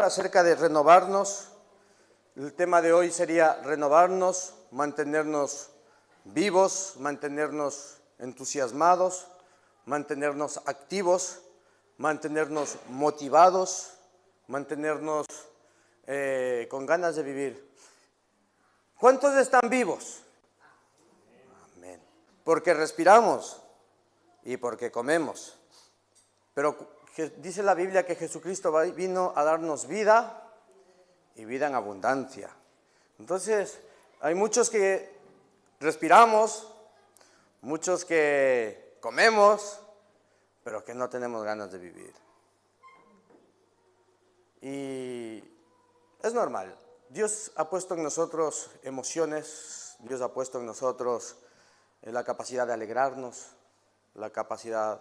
acerca de renovarnos. El tema de hoy sería renovarnos, mantenernos vivos, mantenernos entusiasmados, mantenernos activos, mantenernos motivados, mantenernos con ganas de vivir. ¿Cuántos están vivos? Amén. Porque respiramos y porque comemos. Pero dice la Biblia que Jesucristo vino a darnos vida y vida en abundancia. Entonces, hay muchos que respiramos, muchos que comemos, pero que no tenemos ganas de vivir. Y es normal. Dios ha puesto en nosotros emociones, Dios ha puesto en nosotros la capacidad de alegrarnos, la capacidad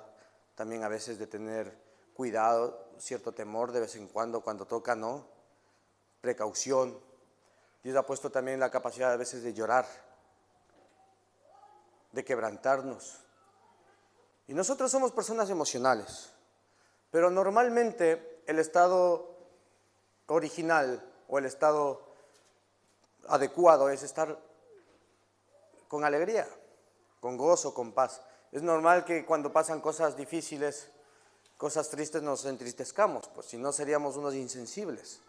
también a veces de tener cuidado, cierto temor de vez en cuando toca, ¿no? Precaución. Dios ha puesto también la capacidad a veces de llorar, de quebrantarnos. Y nosotros somos personas emocionales, pero normalmente el estado original o el estado adecuado es estar con alegría, con gozo, con paz. Es normal que cuando pasan cosas difíciles, cosas tristes, nos entristezcamos, pues si no seríamos unos insensibles,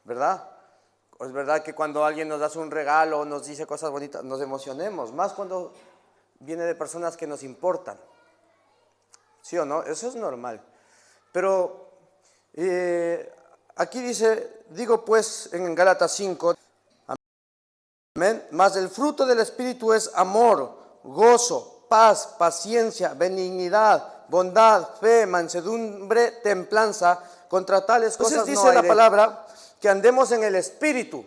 ¿verdad? Es verdad que cuando alguien nos hace un regalo o nos dice cosas bonitas, nos emocionemos, más cuando viene de personas que nos importan. ¿Sí o no? Eso es normal. Pero aquí dice, digo pues en Gálatas 5, amén, mas el fruto del Espíritu es amor, gozo, paz, paciencia, benignidad, bondad, fe, mansedumbre, templanza. Contra tales cosas dice no hay la palabra que andemos en el Espíritu,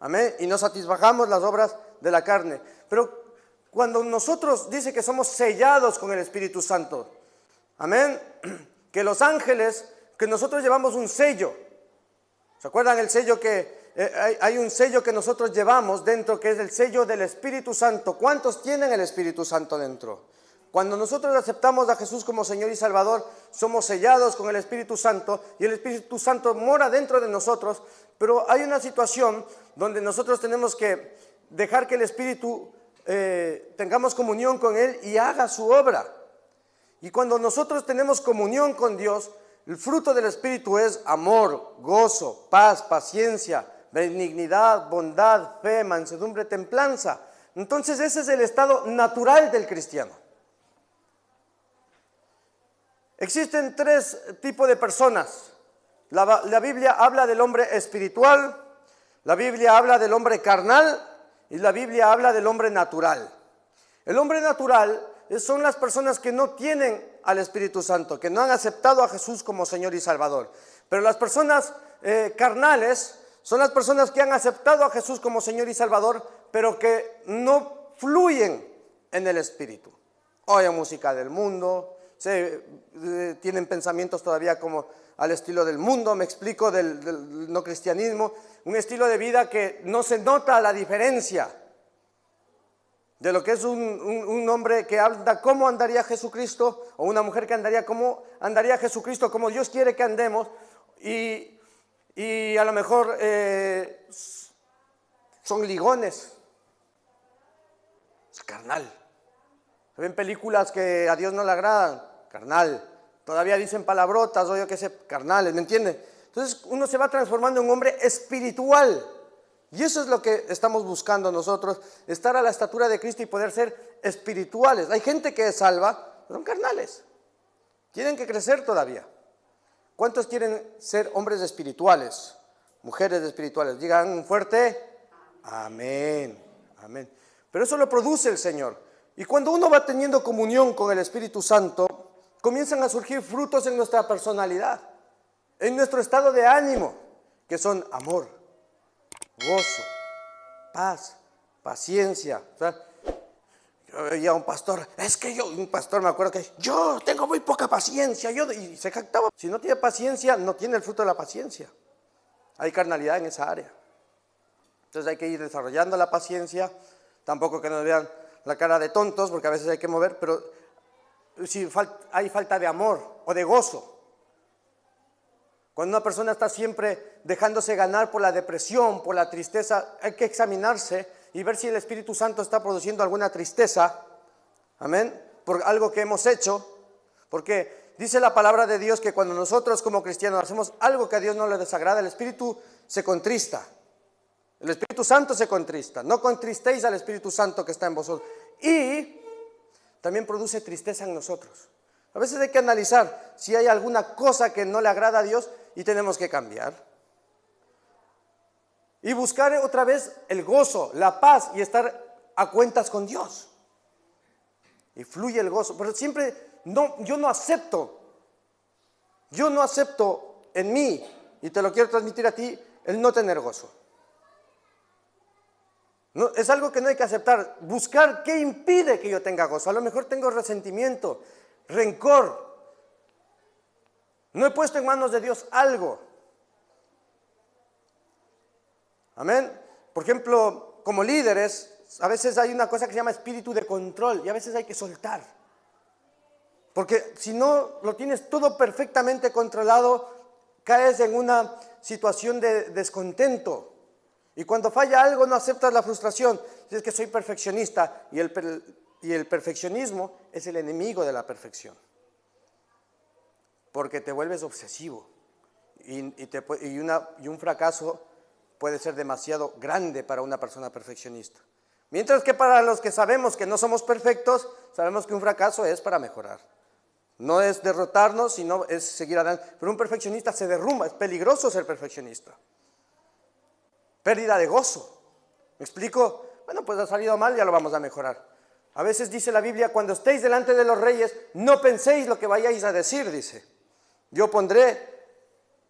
amén, y no satisfagamos las obras de la carne. Pero cuando nosotros dice que somos sellados con el Espíritu Santo, amén, que los ángeles, que nosotros llevamos un sello. ¿Se acuerdan el sello que hay un sello que nosotros llevamos dentro, que es el sello del Espíritu Santo? ¿Cuántos tienen el Espíritu Santo dentro? Cuando nosotros aceptamos a Jesús como Señor y Salvador, somos sellados con el Espíritu Santo y el Espíritu Santo mora dentro de nosotros, pero hay una situación donde nosotros tenemos que dejar que el Espíritu tengamos comunión con Él y haga su obra. Y cuando nosotros tenemos comunión con Dios, el fruto del Espíritu es amor, gozo, paz, paciencia, benignidad, bondad, fe, mansedumbre, templanza. Entonces ese es el estado natural del cristiano. Existen tres tipos de personas. La Biblia habla del hombre espiritual, la Biblia habla del hombre carnal y la Biblia habla del hombre natural. El hombre natural son las personas que no tienen al Espíritu Santo, que no han aceptado a Jesús como Señor y Salvador. Pero las personas carnales son las personas que han aceptado a Jesús como Señor y Salvador, pero que no fluyen en el Espíritu. Oyen música del mundo, tienen pensamientos todavía como al estilo del mundo, me explico, del no cristianismo, un estilo de vida que no se nota la diferencia de lo que es un hombre que anda, cómo andaría Jesucristo, o una mujer que andaría, cómo andaría Jesucristo, como Dios quiere que andemos, y a lo mejor son ligones, es carnal. Ven películas que a Dios no le agradan, carnal. Todavía dicen palabrotas o yo qué sé, carnales, ¿me entienden? Entonces uno se va transformando en un hombre espiritual. Y eso es lo que estamos buscando nosotros, estar a la estatura de Cristo y poder ser espirituales. Hay gente que es salva, pero son carnales. Tienen que crecer todavía. ¿Cuántos quieren ser hombres espirituales? Mujeres espirituales. Digan fuerte, amén, amén. Pero eso lo produce el Señor. Y cuando uno va teniendo comunión con el Espíritu Santo, comienzan a surgir frutos en nuestra personalidad, en nuestro estado de ánimo, que son amor, gozo, paz, paciencia. O sea, yo veía a un pastor, un pastor me acuerdo que yo tengo muy poca paciencia, y se jactaba. Si no tiene paciencia, no tiene el fruto de la paciencia. Hay carnalidad en esa área. Entonces hay que ir desarrollando la paciencia, tampoco que nos vean la cara de tontos, porque a veces hay que mover, pero si hay falta de amor o de gozo, Cuando una persona está siempre dejándose ganar por la depresión, por la tristeza, hay que examinarse y ver si el Espíritu Santo está produciendo alguna tristeza, amén, por algo que hemos hecho, porque dice la palabra de Dios que cuando nosotros como cristianos hacemos algo que a Dios no le desagrada, el Espíritu se contrista, el Espíritu Santo se contrista. No contristéis al Espíritu Santo que está en vosotros. Y también produce tristeza en nosotros. A veces hay que analizar si hay alguna cosa que no le agrada a Dios y tenemos que cambiar. Y buscar otra vez el gozo, la paz y estar a cuentas con Dios. Y fluye el gozo. Pero siempre, yo no acepto en mí, y te lo quiero transmitir a ti, el no tener gozo. No, es algo que no hay que aceptar. Buscar qué impide que yo tenga gozo. A lo mejor tengo resentimiento, rencor. No he puesto en manos de Dios algo. Amén. Por ejemplo, como líderes, a veces hay una cosa que se llama espíritu de control y a veces hay que soltar. Porque si no lo tienes todo perfectamente controlado, caes en una situación de descontento. Y cuando falla algo no aceptas la frustración. Es que soy perfeccionista y el perfeccionismo es el enemigo de la perfección. Porque te vuelves obsesivo y un fracaso puede ser demasiado grande para una persona perfeccionista. Mientras que para los que sabemos que no somos perfectos, sabemos que un fracaso es para mejorar. No es derrotarnos, sino es seguir adelante. Pero un perfeccionista se derrumba, es peligroso ser perfeccionista. Pérdida de gozo. ¿Me explico? Bueno, pues ha salido mal, ya lo vamos a mejorar. A veces dice la Biblia, cuando estéis delante de los reyes, no penséis lo que vayáis a decir, dice. Yo pondré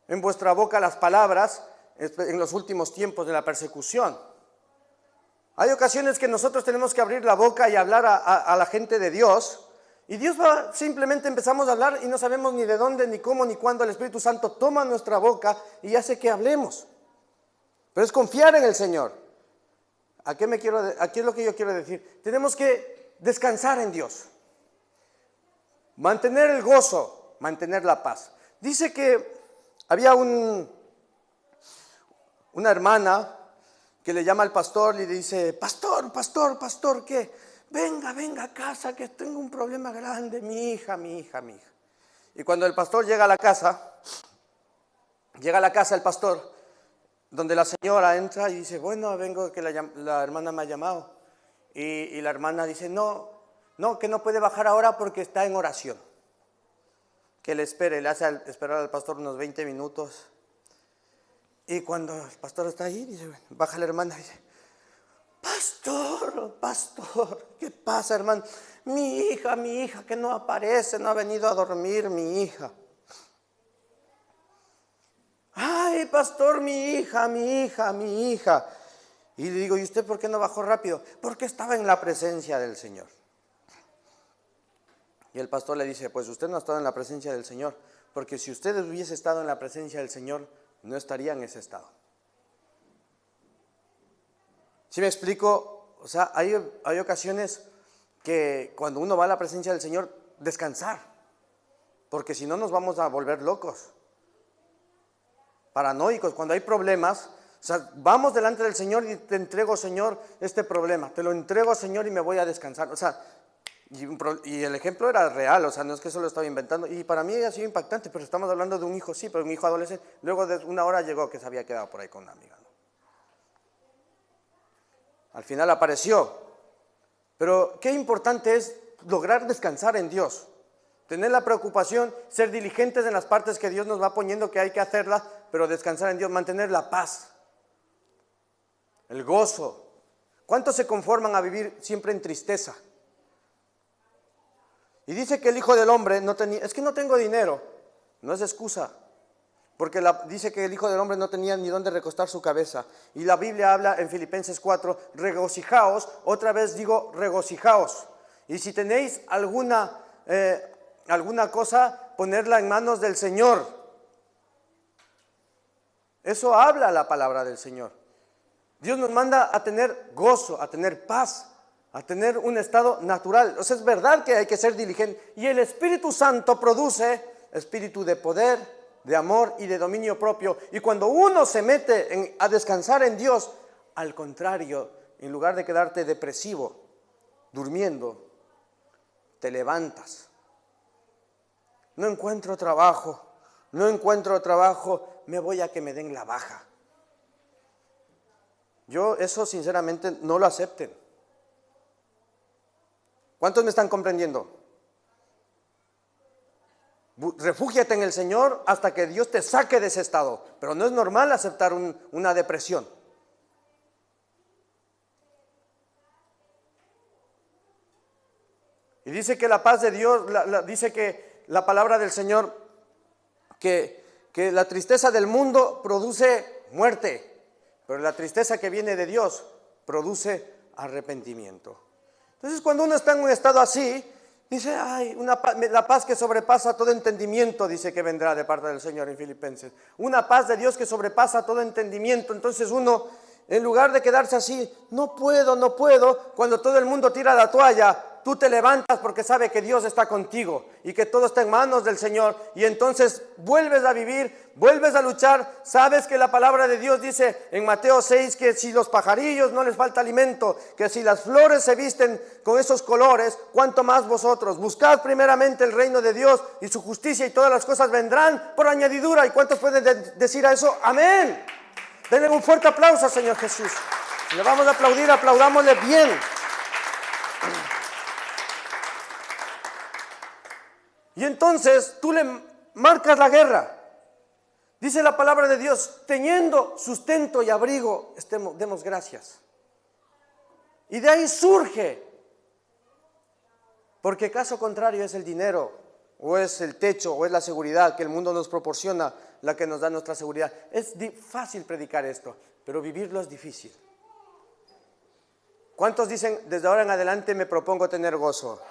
en vuestra boca las palabras en los últimos tiempos de la persecución. Hay ocasiones que nosotros tenemos que abrir la boca y hablar a la gente de Dios, y Dios simplemente empezamos a hablar y no sabemos ni de dónde, ni cómo, ni cuándo el Espíritu Santo toma nuestra boca y hace que hablemos. Pero es confiar en el Señor. Aquí es lo que yo quiero decir. Tenemos que descansar en Dios. Mantener el gozo, mantener la paz. Dice que había una hermana que le llama al pastor y le dice, pastor, ¿qué? Venga a casa que tengo un problema grande, mi hija. Y cuando el pastor llega a la casa el pastor, donde la señora entra y dice, bueno, vengo que la hermana me ha llamado. Y la hermana dice, no, que no puede bajar ahora porque está en oración. Que le espere, le hace esperar al pastor unos 20 minutos. Y cuando el pastor está ahí, dice, bueno, baja la hermana y dice, pastor, ¿qué pasa, hermano? Mi hija que no aparece, no ha venido a dormir mi hija. Ay, pastor, mi hija. Y le digo, ¿y usted por qué no bajó rápido? Porque estaba en la presencia del Señor. Y el pastor le dice, pues usted no ha estado en la presencia del Señor, porque si usted hubiese estado en la presencia del Señor, no estaría en ese estado. ¿Sí me explico? O sea, hay ocasiones que cuando uno va a la presencia del Señor, descansar, porque si no nos vamos a volver locos, paranoicos. Cuando hay problemas, o sea, vamos delante del Señor y te entrego, Señor, este problema, te lo entrego, Señor, y me voy a descansar. O sea, y el ejemplo era real, o sea, no es que eso lo estaba inventando, y para mí ha sido impactante, pero estamos hablando de un hijo, sí, pero un hijo adolescente. Luego de una hora llegó que se había quedado por ahí con una amiga, ¿no? Al final apareció, pero qué importante es lograr descansar en Dios, tener la preocupación, ser diligentes en las partes que Dios nos va poniendo que hay que hacerlas, pero descansar en Dios, mantener la paz, el gozo. ¿Cuántos se conforman a vivir siempre en tristeza? Y dice que el Hijo del Hombre no tenía, es que no tengo dinero, no es excusa, porque dice que el Hijo del Hombre no tenía ni dónde recostar su cabeza. Y la Biblia habla en Filipenses 4, regocijaos, otra vez digo regocijaos. Y si tenéis alguna cosa, ponerla en manos del Señor. Eso habla la palabra del Señor. Dios nos manda a tener gozo, a tener paz, a tener un estado natural. O sea, es verdad que hay que ser diligente. Y el Espíritu Santo produce espíritu de poder, de amor y de dominio propio. Y cuando uno se mete a descansar en Dios, al contrario, en lugar de quedarte depresivo, durmiendo, te levantas. No encuentro trabajo, me voy a que me den la baja. Yo eso sinceramente no lo acepten. ¿Cuántos me están comprendiendo? Refúgiate en el Señor hasta que Dios te saque de ese estado. Pero no es normal aceptar una depresión. Y dice que la paz de Dios, dice que la palabra del Señor, que la tristeza del mundo produce muerte, pero la tristeza que viene de Dios produce arrepentimiento. Entonces cuando uno está en un estado así, dice, ay, la paz que sobrepasa todo entendimiento, dice que vendrá de parte del Señor en Filipenses. Una paz de Dios que sobrepasa todo entendimiento. Entonces uno, en lugar de quedarse así, no puedo, cuando todo el mundo tira la toalla, tú te levantas porque sabe que Dios está contigo y que todo está en manos del Señor. Y entonces vuelves a vivir, vuelves a luchar. Sabes que la palabra de Dios dice en Mateo 6 que si los pajarillos no les falta alimento, que si las flores se visten con esos colores, cuánto más vosotros. Buscad primeramente el reino de Dios y su justicia y todas las cosas vendrán por añadidura. ¿Y cuántos pueden decir a eso? Amén. Denle un fuerte aplauso al Señor Jesús. Le vamos a aplaudir, aplaudámosle bien. Y entonces tú le marcas la guerra. Dice la palabra de Dios, teniendo sustento y abrigo, demos gracias. Y de ahí surge, porque caso contrario es el dinero, o es el techo, o es la seguridad que el mundo nos proporciona, la que nos da nuestra seguridad. Es fácil predicar esto, pero vivirlo es difícil. ¿Cuántos dicen, desde ahora en adelante me propongo tener gozo?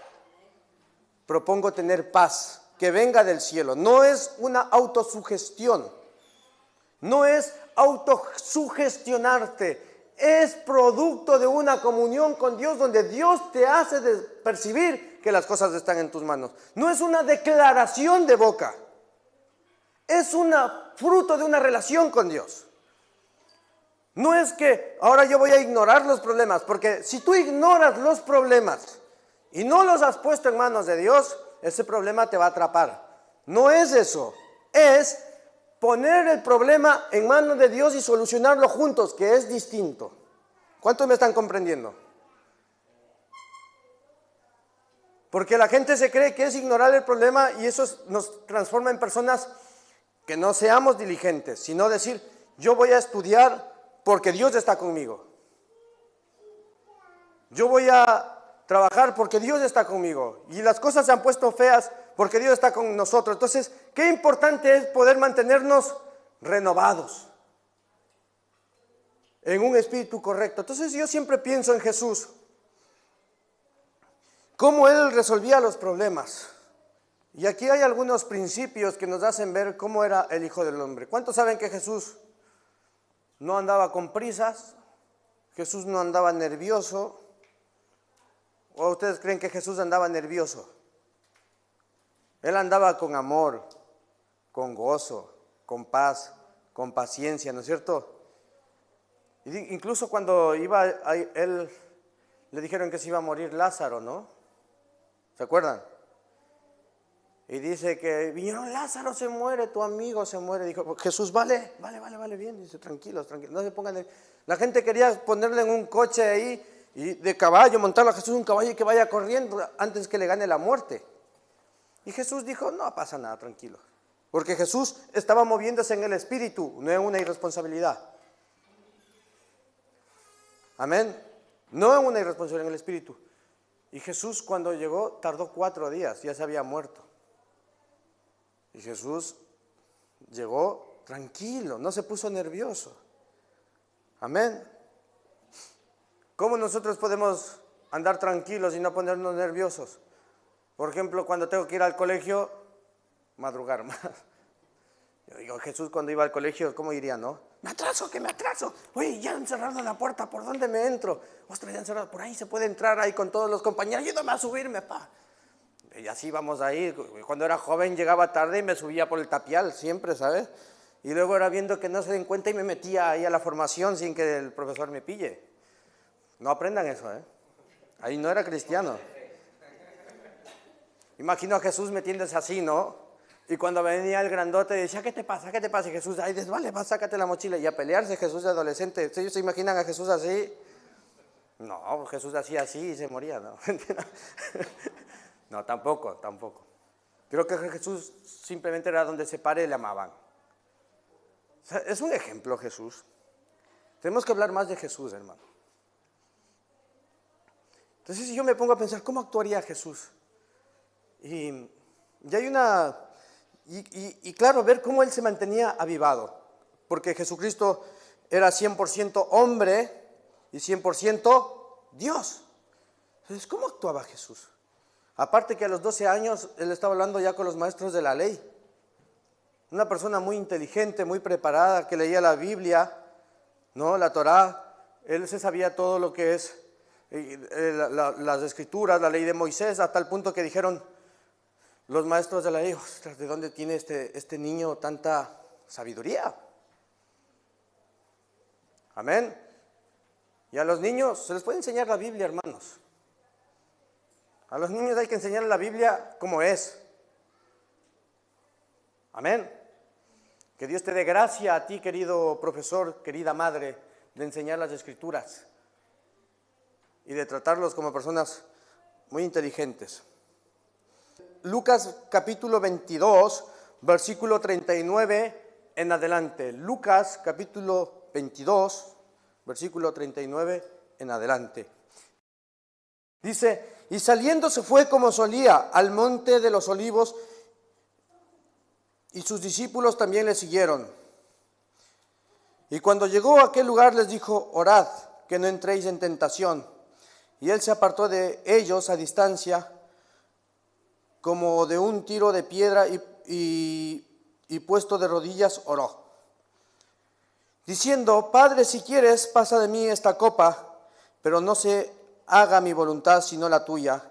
Propongo tener paz, que venga del cielo. No es una autosugestión, no es autosugestionarte, es producto de una comunión con Dios donde Dios te hace percibir que las cosas están en tus manos. No es una declaración de boca, es fruto de una relación con Dios. No es que ahora yo voy a ignorar los problemas, porque si tú ignoras los problemas y no los has puesto en manos de Dios, ese problema te va a atrapar. No es eso, es poner el problema en manos de Dios y solucionarlo juntos, que es distinto. ¿Cuántos me están comprendiendo? Porque la gente se cree que es ignorar el problema y eso nos transforma en personas que no seamos diligentes, sino decir, yo voy a estudiar porque Dios está conmigo. Yo voy a trabajar porque Dios está conmigo. Y las cosas se han puesto feas porque Dios está con nosotros. Entonces, qué importante es poder mantenernos renovados en un espíritu correcto. Entonces yo siempre pienso en Jesús, cómo Él resolvía los problemas. Y aquí hay algunos principios que nos hacen ver cómo era el Hijo del Hombre. ¿Cuántos saben que Jesús no andaba con prisas? Jesús no andaba nervioso. ¿O ustedes creen que Jesús andaba nervioso? Él andaba con amor, con gozo, con paz, con paciencia, ¿no es cierto? Incluso cuando iba a él, le dijeron que se iba a morir Lázaro, ¿no? ¿Se acuerdan? Y dice que vinieron, Lázaro se muere, tu amigo se muere. Dijo, Jesús, vale bien. Dice, tranquilos, no se pongan. La gente quería ponerle en un coche ahí y de caballo, montarlo a Jesús un caballo y que vaya corriendo antes que le gane la muerte. Y Jesús dijo, no pasa nada, tranquilo. Porque Jesús estaba moviéndose en el espíritu, no en una irresponsabilidad. Amén. No en una irresponsabilidad, en el espíritu. Y Jesús cuando llegó tardó 4 días, ya se había muerto. Y Jesús llegó tranquilo, no se puso nervioso. Amén. ¿Cómo nosotros podemos andar tranquilos y no ponernos nerviosos? Por ejemplo, cuando tengo que ir al colegio, madrugar más. Yo digo, Jesús cuando iba al colegio, ¿cómo iría, no? Me atraso. Oye, ya han cerrado la puerta, ¿por dónde me entro? Ostras, ya han cerrado, por ahí se puede entrar ahí con todos los compañeros. Ayúdame a subirme, pa. Y así vamos ahí. Cuando era joven llegaba tarde y me subía por el tapial, siempre, ¿sabes? Y luego era viendo que no se den cuenta y me metía ahí a la formación sin que el profesor me pille. No aprendan eso, ¿eh? Ahí no era cristiano. Imagino a Jesús metiéndose así, ¿no? Y cuando venía el grandote decía, ¿qué te pasa? ¿Qué te pasa? Y Jesús, ay, vale, va, sácate la mochila. Y a pelearse Jesús de adolescente. ¿Ellos se imaginan a Jesús así? No, Jesús hacía así y se moría, ¿no? No, tampoco, tampoco. Creo que Jesús simplemente era donde se pare y le amaban. O sea, es un ejemplo Jesús. Tenemos que hablar más de Jesús, hermano. Entonces, si yo me pongo a pensar, ¿cómo actuaría Jesús? Y hay una... Y claro, ver cómo Él se mantenía avivado. Porque Jesucristo era 100% hombre y 100% Dios. Entonces, ¿cómo actuaba Jesús? Aparte que a los 12 años Él estaba hablando ya con los maestros de la ley. Una persona muy inteligente, muy preparada, que leía la Biblia, ¿no? La Torá. Él se sabía todo lo que es las escrituras, la ley de Moisés, a tal punto que dijeron los maestros de la ley, ostras, ¿de dónde tiene este niño tanta sabiduría? Amén. Y a los niños se les puede enseñar la Biblia, hermanos. A los niños hay que enseñar la Biblia como es. Amén. Que Dios te dé gracia a ti, querido profesor, querida madre, de enseñar las escrituras y de tratarlos como personas muy inteligentes. Lucas capítulo 22, versículo 39 en adelante. Lucas capítulo 22, versículo 39 en adelante. Dice, y saliendo se fue como solía al monte de los olivos, y sus discípulos también le siguieron. Y cuando llegó a aquel lugar les dijo, orad, que no entréis en tentación. Y él se apartó de ellos a distancia, como de un tiro de piedra, y puesto de rodillas oró, diciendo, Padre, si quieres, pasa de mí esta copa, pero no se haga mi voluntad sino la tuya.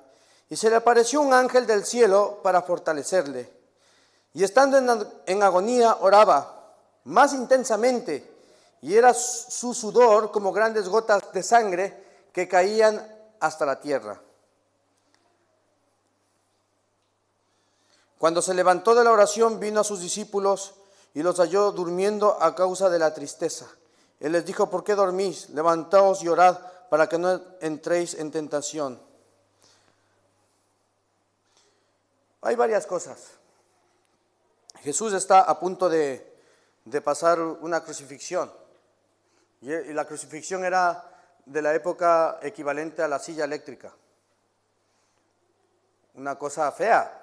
Y se le apareció un ángel del cielo para fortalecerle. Y estando en agonía oraba más intensamente, y era su sudor como grandes gotas de sangre que caían hasta la tierra. Cuando se levantó de la oración, vino a sus discípulos y los halló durmiendo a causa de la tristeza. Él les dijo, ¿por qué dormís? Levantaos y orad para que no entréis en tentación. Hay varias cosas. Jesús está a punto de pasar una crucifixión. Y la crucifixión era de la época equivalente a la silla eléctrica. Una cosa fea.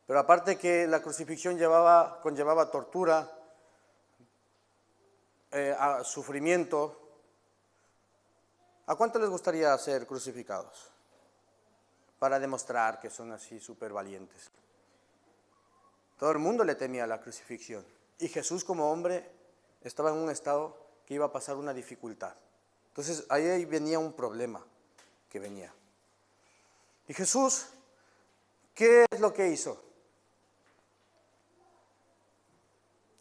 Pero aparte que la crucifixión conllevaba tortura, sufrimiento. ¿A cuánto les gustaría ser crucificados? Para demostrar que son así súper valientes. Todo el mundo le temía la crucifixión. Y Jesús como hombre estaba en un estado que iba a pasar una dificultad. Entonces ahí venía un problema que venía. Y Jesús, ¿qué es lo que hizo?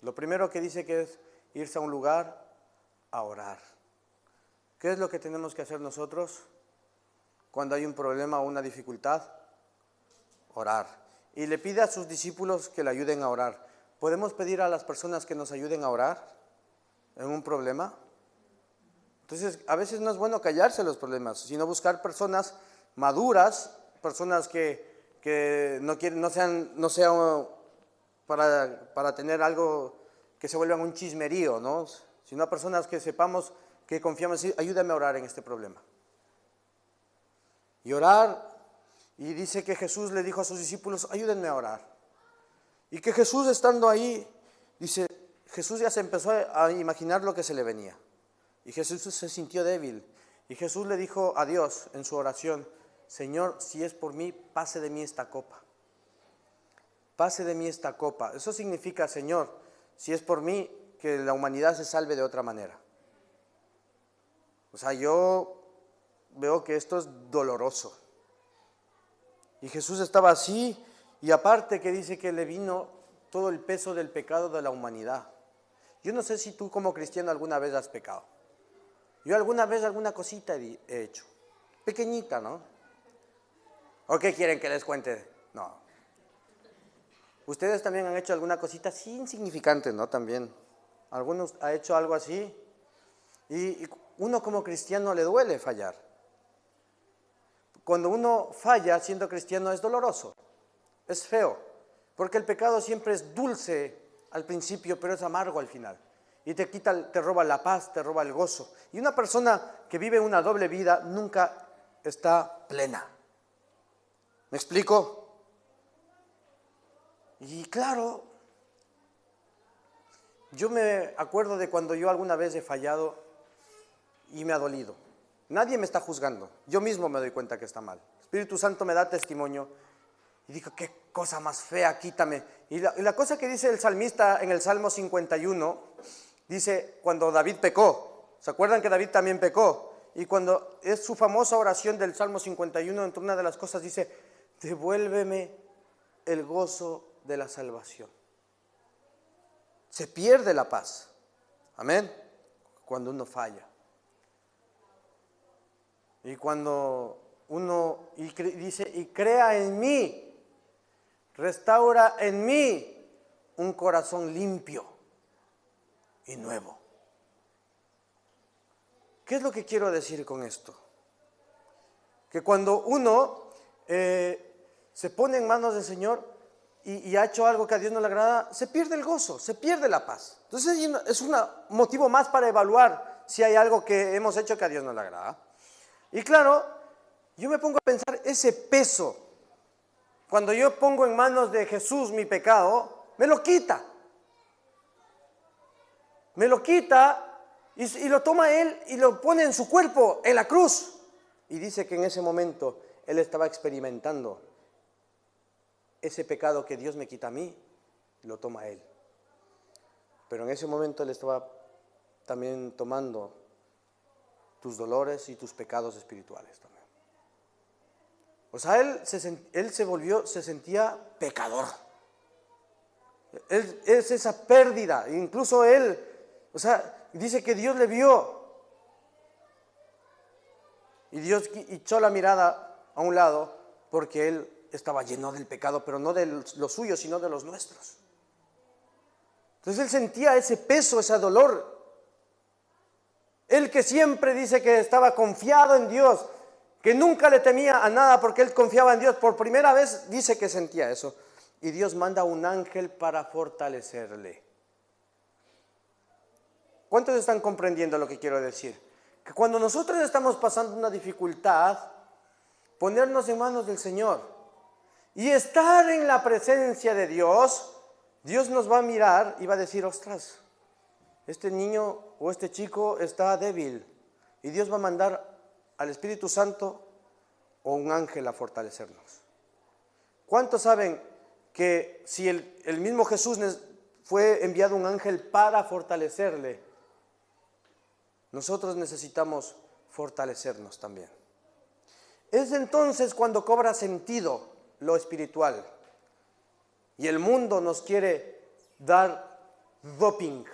Lo primero que dice que es irse a un lugar a orar. ¿Qué es lo que tenemos que hacer nosotros cuando hay un problema o una dificultad? Orar. Y le pide a sus discípulos que le ayuden a orar. ¿Podemos pedir a las personas que nos ayuden a orar en un problema? Entonces, a veces no es bueno callarse los problemas, sino buscar personas maduras, personas que no sean para tener algo que se vuelvan un chismerío, ¿no? Sino personas que sepamos que confiamos y ayúdame a orar en este problema. Y orar, y dice que Jesús le dijo a sus discípulos, ayúdenme a orar. Y que Jesús estando ahí, dice, Jesús ya se empezó a imaginar lo que se le venía. Y Jesús se sintió débil. Y Jesús le dijo a Dios en su oración, Señor, si es por mí, pase de mí esta copa. Pase de mí esta copa. Eso significa, Señor, si es por mí, que la humanidad se salve de otra manera. O sea, yo veo que esto es doloroso. Y Jesús estaba así, y aparte que dice que le vino todo el peso del pecado de la humanidad. Yo no sé si tú como cristiano alguna vez has pecado. Yo alguna vez alguna cosita he hecho. Pequeñita, ¿no? ¿O qué quieren que les cuente? No. Ustedes también han hecho alguna cosita así insignificante, ¿no? También. Algunos han hecho algo así. Y uno como cristiano le duele fallar. Cuando uno falla siendo cristiano es doloroso, es feo, porque el pecado siempre es dulce al principio, pero es amargo al final. Y te roba la paz, te roba el gozo. Y una persona que vive una doble vida nunca está plena. ¿Me explico? Y claro, yo me acuerdo de cuando yo alguna vez he fallado y me ha dolido. Nadie me está juzgando, yo mismo me doy cuenta que está mal. El Espíritu Santo me da testimonio y digo, qué cosa más fea, quítame. Y la cosa que dice el salmista en el Salmo 51, dice cuando David pecó, ¿se acuerdan que David también pecó? Y cuando es su famosa oración del Salmo 51, entre una de las cosas dice, devuélveme el gozo de la salvación. Se pierde la paz, amén, cuando uno falla. Y cuando uno dice, y crea en mí, restaura en mí un corazón limpio y nuevo. ¿Qué es lo que quiero decir con esto? Que cuando uno se pone en manos del Señor y ha hecho algo que a Dios no le agrada, se pierde el gozo, se pierde la paz. Entonces es un motivo más para evaluar si hay algo que hemos hecho que a Dios no le agrada. Y claro, yo me pongo a pensar ese peso, cuando yo pongo en manos de Jesús mi pecado, me lo quita. Me lo quita y lo toma Él y lo pone en su cuerpo, en la cruz. Y dice que en ese momento Él estaba experimentando ese pecado que Dios me quita a mí, lo toma Él. Pero en ese momento Él estaba también tomando tus dolores y tus pecados espirituales también. O sea, él se sentía pecador. Es esa pérdida. Incluso él, o sea, dice que Dios le vio. Y Dios echó la mirada a un lado porque él estaba lleno del pecado, pero no de los suyos, sino de los nuestros. Entonces él sentía ese peso, ese dolor. Él que siempre dice que estaba confiado en Dios, que nunca le temía a nada porque él confiaba en Dios, por primera vez dice que sentía eso. Y Dios manda un ángel para fortalecerle. ¿Cuántos están comprendiendo lo que quiero decir? Que cuando nosotros estamos pasando una dificultad, ponernos en manos del Señor y estar en la presencia de Dios, Dios nos va a mirar y va a decir, ostras, este niño o este chico está débil y Dios va a mandar al Espíritu Santo o un ángel a fortalecernos. ¿Cuántos saben que si el mismo Jesús fue enviado un ángel para fortalecerle, nosotros necesitamos fortalecernos también? Es entonces cuando cobra sentido lo espiritual y el mundo nos quiere dar doping.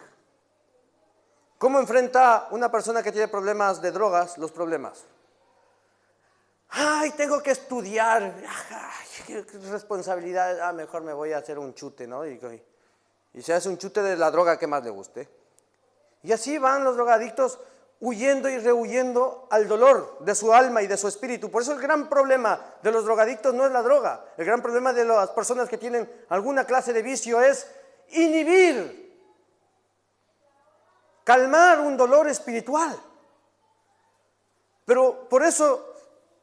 ¿Cómo enfrenta una persona que tiene problemas de drogas los problemas? Ay, tengo que estudiar, ay, qué responsabilidad, mejor me voy a hacer un chute, ¿no? Y se hace un chute de la droga que más le guste. Y así van los drogadictos huyendo y rehuyendo al dolor de su alma y de su espíritu. Por eso el gran problema de los drogadictos no es la droga. El gran problema de las personas que tienen alguna clase de vicio es inhibir, calmar un dolor espiritual. Pero por eso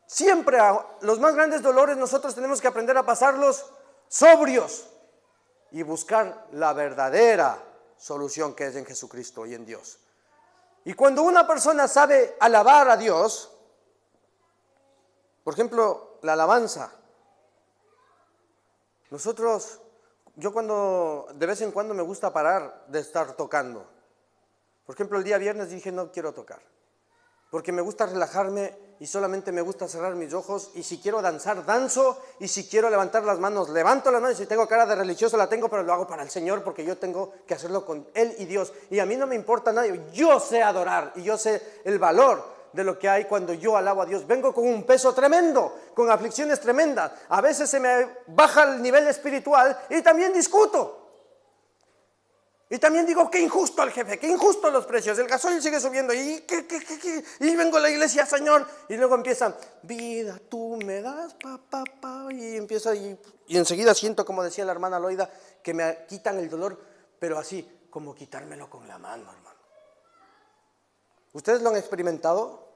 siempre a los más grandes dolores nosotros tenemos que aprender a pasarlos sobrios y buscar la verdadera solución que es en Jesucristo y en Dios. Y cuando una persona sabe alabar a Dios, por ejemplo, la alabanza, yo cuando de vez en cuando me gusta parar de estar tocando. Por ejemplo, el día viernes dije no quiero tocar. porque me gusta relajarme y solamente me gusta cerrar mis ojos, y si quiero danzar, danzo, y si quiero levantar las manos, levanto las manos, y si tengo cara de religioso, la tengo, pero lo hago para el Señor, porque yo tengo que hacerlo con Él y Dios, y a mí no me importa nadie, yo sé adorar, y yo sé el valor de lo que hay cuando yo alabo a Dios. Vengo con un peso tremendo, con aflicciones tremendas, a veces se me baja el nivel espiritual, y también discuto. Y también digo, qué injusto el jefe, qué injusto los precios, el gasoil sigue subiendo, y vengo a la iglesia, Señor, y luego empiezan, vida, tú me das, y empieza, y enseguida siento, como decía la hermana Loida, que me quitan el dolor, pero así, como quitármelo con la mano, hermano. ¿Ustedes lo han experimentado?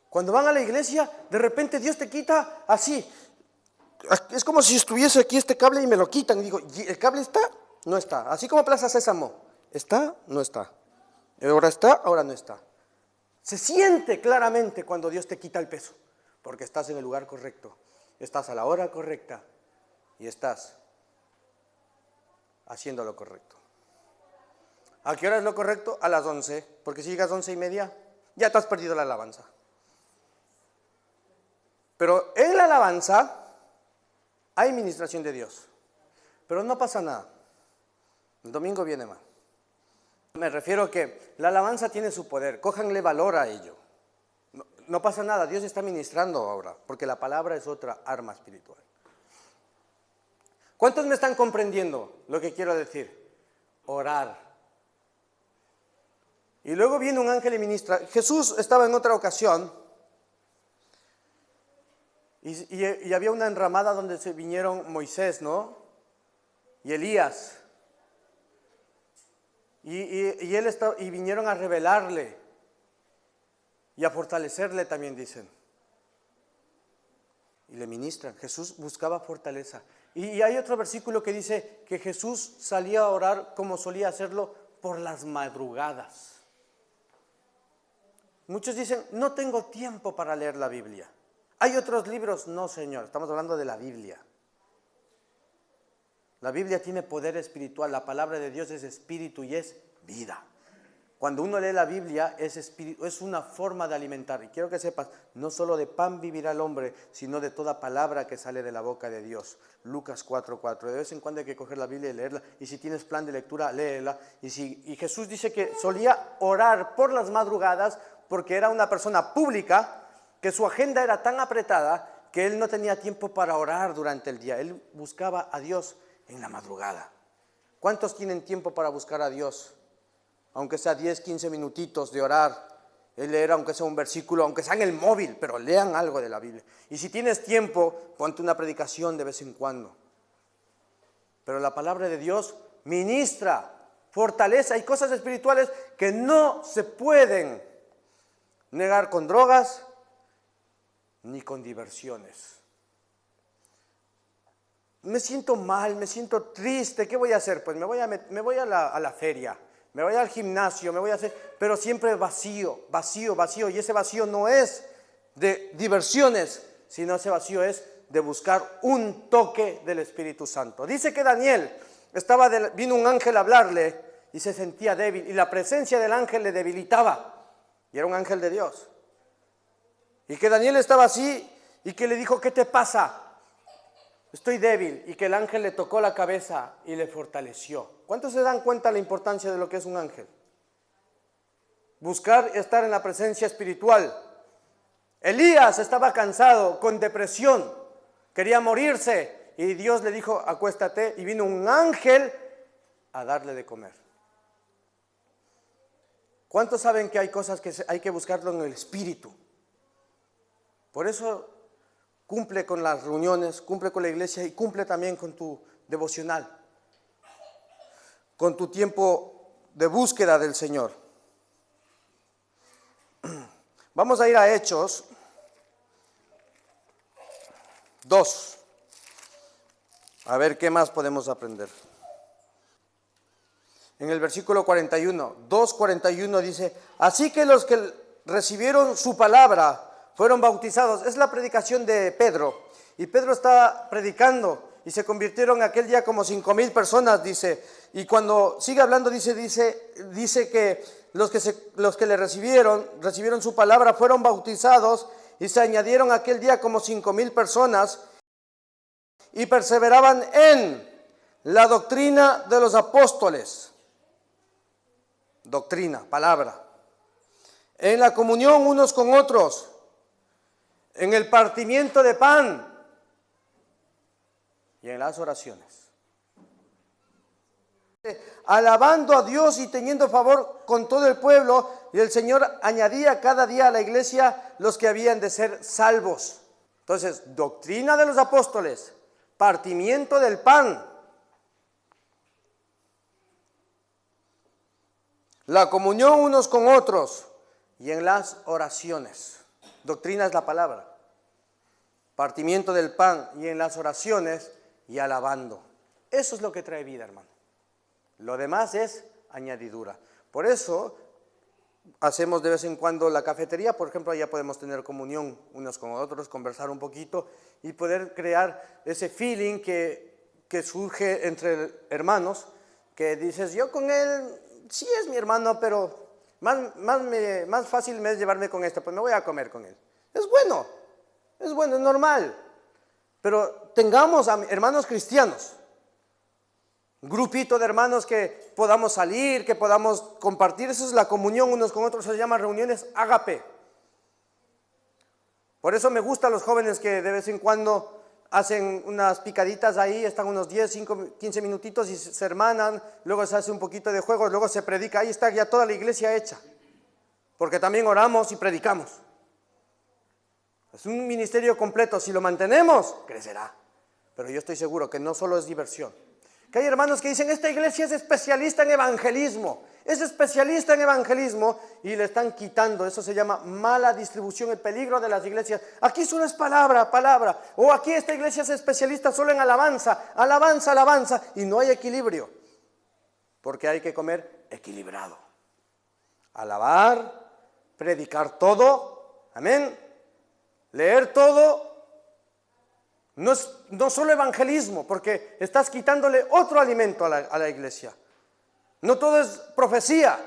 Cuando van a la iglesia, de repente Dios te quita así, es como si estuviese aquí este cable y me lo quitan, y digo, ¿el cable está? No está. Así como Plaza Sésamo. ¿Está? No está. Ahora está, ahora no está. Se siente claramente cuando Dios te quita el peso, porque estás en el lugar correcto, estás a la hora correcta y estás haciendo lo correcto. ¿A qué hora es lo correcto? A las 11, porque si llegas a 11:30, ya te has perdido la alabanza. Pero en la alabanza hay ministración de Dios, pero no pasa nada. El domingo viene más. Me refiero a que la alabanza tiene su poder, cójanle valor a ello. No pasa nada, Dios está ministrando ahora, porque la palabra es otra arma espiritual. ¿Cuántos me están comprendiendo lo que quiero decir? Orar. Y luego viene un ángel y ministra. Jesús estaba en otra ocasión y había una enramada donde se vinieron Moisés, ¿no? Y Elías. Y vinieron a revelarle y a fortalecerle también, dicen. Y le ministran. Jesús buscaba fortaleza. Y hay otro versículo que dice que Jesús salía a orar como solía hacerlo por las madrugadas. Muchos dicen, no tengo tiempo para leer la Biblia. ¿Hay otros libros? No, Señor, estamos hablando de la Biblia. La Biblia tiene poder espiritual, la palabra de Dios es espíritu y es vida. Cuando uno lee la Biblia es una forma de alimentar. Y quiero que sepas, no solo de pan vivirá el hombre, sino de toda palabra que sale de la boca de Dios. Lucas 4:4. De vez en cuando hay que coger la Biblia y leerla. Y si tienes plan de lectura, léela. Y Jesús dice que solía orar por las madrugadas porque era una persona pública, que su agenda era tan apretada que él no tenía tiempo para orar durante el día. Él buscaba a Dios en la madrugada. ¿Cuántos tienen tiempo para buscar a Dios? Aunque sea 10, 15 minutitos de orar, leer aunque sea un versículo, aunque sea en el móvil, pero lean algo de la Biblia. Y si tienes tiempo, ponte una predicación de vez en cuando. Pero la palabra de Dios ministra, fortaleza. Hay cosas espirituales que no se pueden negar con drogas ni con diversiones. Me siento mal, me siento triste, ¿qué voy a hacer? Pues me voy a la feria, me voy al gimnasio, me voy a hacer, pero siempre vacío, y ese vacío no es de diversiones, sino ese vacío es de buscar un toque del Espíritu Santo. Dice que Daniel vino un ángel a hablarle y se sentía débil, y la presencia del ángel le debilitaba, y era un ángel de Dios. Y que Daniel estaba así, y que le dijo, ¿qué te pasa? Estoy débil, y que el ángel le tocó la cabeza y le fortaleció. ¿Cuántos se dan cuenta de la importancia de lo que es un ángel? Buscar estar en la presencia espiritual. Elías estaba cansado, con depresión, quería morirse, y Dios le dijo, acuéstate, y vino un ángel a darle de comer. ¿Cuántos saben que hay cosas que hay que buscarlo en el espíritu? Por eso cumple con las reuniones, cumple con la iglesia y cumple también con tu devocional, con tu tiempo de búsqueda del Señor. Vamos a ir a Hechos 2, a ver qué más podemos aprender. En el versículo 41, 2:41 dice, así que los que recibieron su palabra fueron bautizados. Es la predicación de Pedro, y Pedro está predicando, y se convirtieron aquel día como 5,000 personas, dice. Y cuando sigue hablando, dice que los que le recibieron su palabra, fueron bautizados y se añadieron aquel día como 5,000 personas y perseveraban en la doctrina de los apóstoles. Doctrina, palabra. En la comunión unos con otros, en el partimiento de pan y en las oraciones. Alabando a Dios y teniendo favor con todo el pueblo, y el Señor añadía cada día a la iglesia los que habían de ser salvos. Entonces, doctrina de los apóstoles, partimiento del pan, la comunión unos con otros y en las oraciones. Doctrina es la palabra, partimiento del pan y en las oraciones y alabando. Eso es lo que trae vida, hermano. Lo demás es añadidura. Por eso hacemos de vez en cuando la cafetería, por ejemplo, allá podemos tener comunión unos con otros, conversar un poquito y poder crear ese feeling que surge entre hermanos, que dices, yo con él sí es mi hermano, pero más fácil me es llevarme con este, pues me voy a comer con él. Es bueno, es normal, pero tengamos hermanos cristianos. Un grupito de hermanos que podamos salir, que podamos compartir. Eso es la comunión unos con otros, se llama reuniones ágape. Por eso me gustan los jóvenes que de vez en cuando hacen unas picaditas ahí, están unos 10, 5, 15 minutitos y se hermanan, luego se hace un poquito de juego, luego se predica, ahí está ya toda la iglesia hecha. Porque también oramos y predicamos. Es un ministerio completo, si lo mantenemos, crecerá. Pero yo estoy seguro que no solo es diversión. Que hay hermanos que dicen, esta iglesia es especialista en evangelismo, y le están quitando. Eso se llama mala distribución, el peligro de las iglesias. Aquí solo es palabra, o aquí esta iglesia es especialista solo en alabanza, y no hay equilibrio, porque hay que comer equilibrado. Alabar, predicar todo, amén, leer todo. No solo evangelismo, porque estás quitándole otro alimento a la iglesia. No todo es profecía,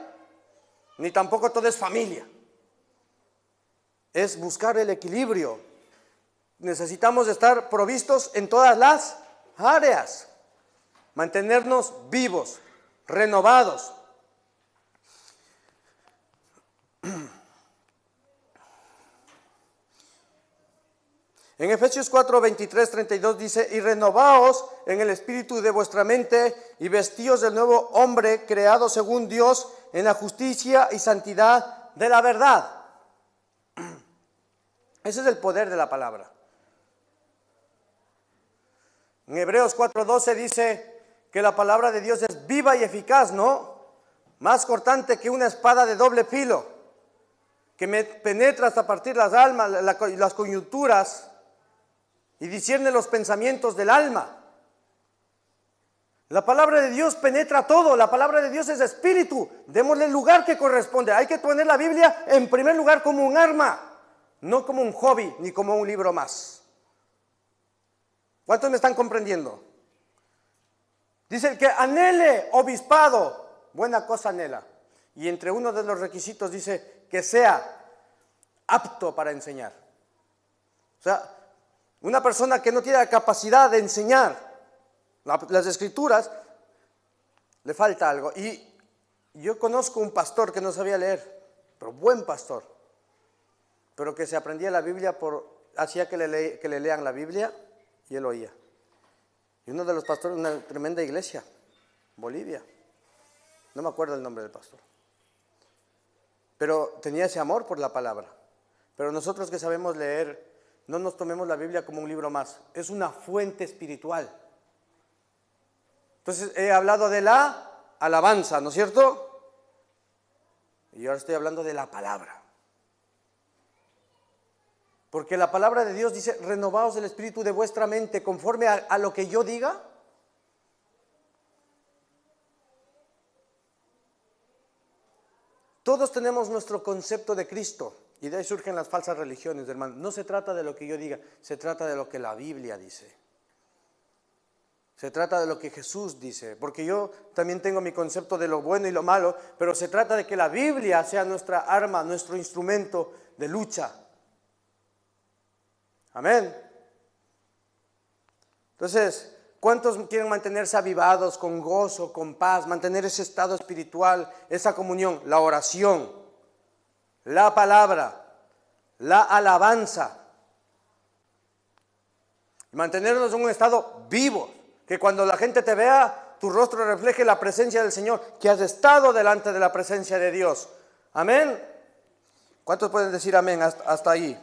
ni tampoco todo es familia. Es buscar el equilibrio. Necesitamos estar provistos en todas las áreas. Mantenernos vivos, renovados. En Efesios 4, 23, 32 dice, y renovaos en el espíritu de vuestra mente y vestíos del nuevo hombre creado según Dios en la justicia y santidad de la verdad. Ese es el poder de la palabra. En Hebreos 4:12 dice que la palabra de Dios es viva y eficaz, ¿no? Más cortante que una espada de doble filo, que penetra hasta partir las almas, las coyunturas, y discierne los pensamientos del alma. La palabra de Dios penetra todo. La palabra de Dios es espíritu. Démosle el lugar que corresponde. Hay que poner la Biblia en primer lugar como un arma, no como un hobby ni como un libro más. ¿Cuántos me están comprendiendo? Dice el que anhele obispado, buena cosa anhela. Y entre uno de los requisitos dice que sea apto para enseñar. O sea, una persona que no tiene la capacidad de enseñar las escrituras, le falta algo. Y yo conozco un pastor que no sabía leer, pero buen pastor, pero que se aprendía la Biblia hacía que le lean la Biblia y él oía. Y uno de los pastores de una tremenda iglesia, Bolivia, no me acuerdo el nombre del pastor, pero tenía ese amor por la palabra. Pero nosotros que sabemos leer, no nos tomemos la Biblia como un libro más, es una fuente espiritual. Entonces he hablado de la alabanza, ¿no es cierto? Y ahora estoy hablando de la palabra. Porque la palabra de Dios dice, renovaos el espíritu de vuestra mente conforme a lo que yo diga. Todos tenemos nuestro concepto de Cristo. Y de ahí surgen las falsas religiones, hermano. No se trata de lo que yo diga, se trata de lo que la Biblia dice. Se trata de lo que Jesús dice, porque yo también tengo mi concepto de lo bueno y lo malo, pero se trata de que la Biblia sea nuestra arma, nuestro instrumento de lucha. Amén. Entonces, ¿cuántos quieren mantenerse avivados, con gozo, con paz, mantener ese estado espiritual, esa comunión? La oración, la palabra, la alabanza. Mantenernos en un estado vivo, que cuando la gente te vea, tu rostro refleje la presencia del Señor, que has estado delante de la presencia de Dios. Amén. ¿Cuántos pueden decir amén hasta ahí?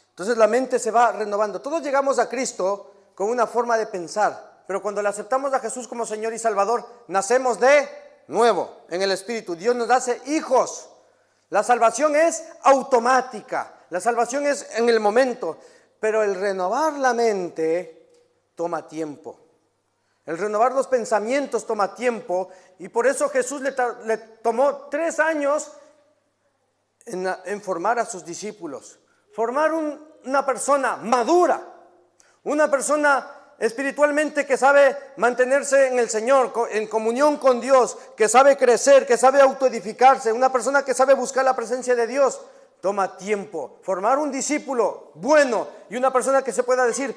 Entonces la mente se va renovando. Todos llegamos a Cristo con una forma de pensar, pero cuando le aceptamos a Jesús como Señor y Salvador, nacemos de nuevo en el Espíritu. Dios nos hace hijos. La salvación es automática, la salvación es en el momento, pero el renovar la mente toma tiempo. El renovar los pensamientos toma tiempo, y por eso Jesús le tomó 3 años en formar a sus discípulos. Formar una persona madura, una persona espiritualmente que sabe mantenerse en el Señor, en comunión con Dios, que sabe crecer, que sabe autoedificarse, una persona que sabe buscar la presencia de Dios. Toma tiempo. Formar un discípulo bueno y una persona que se pueda decir: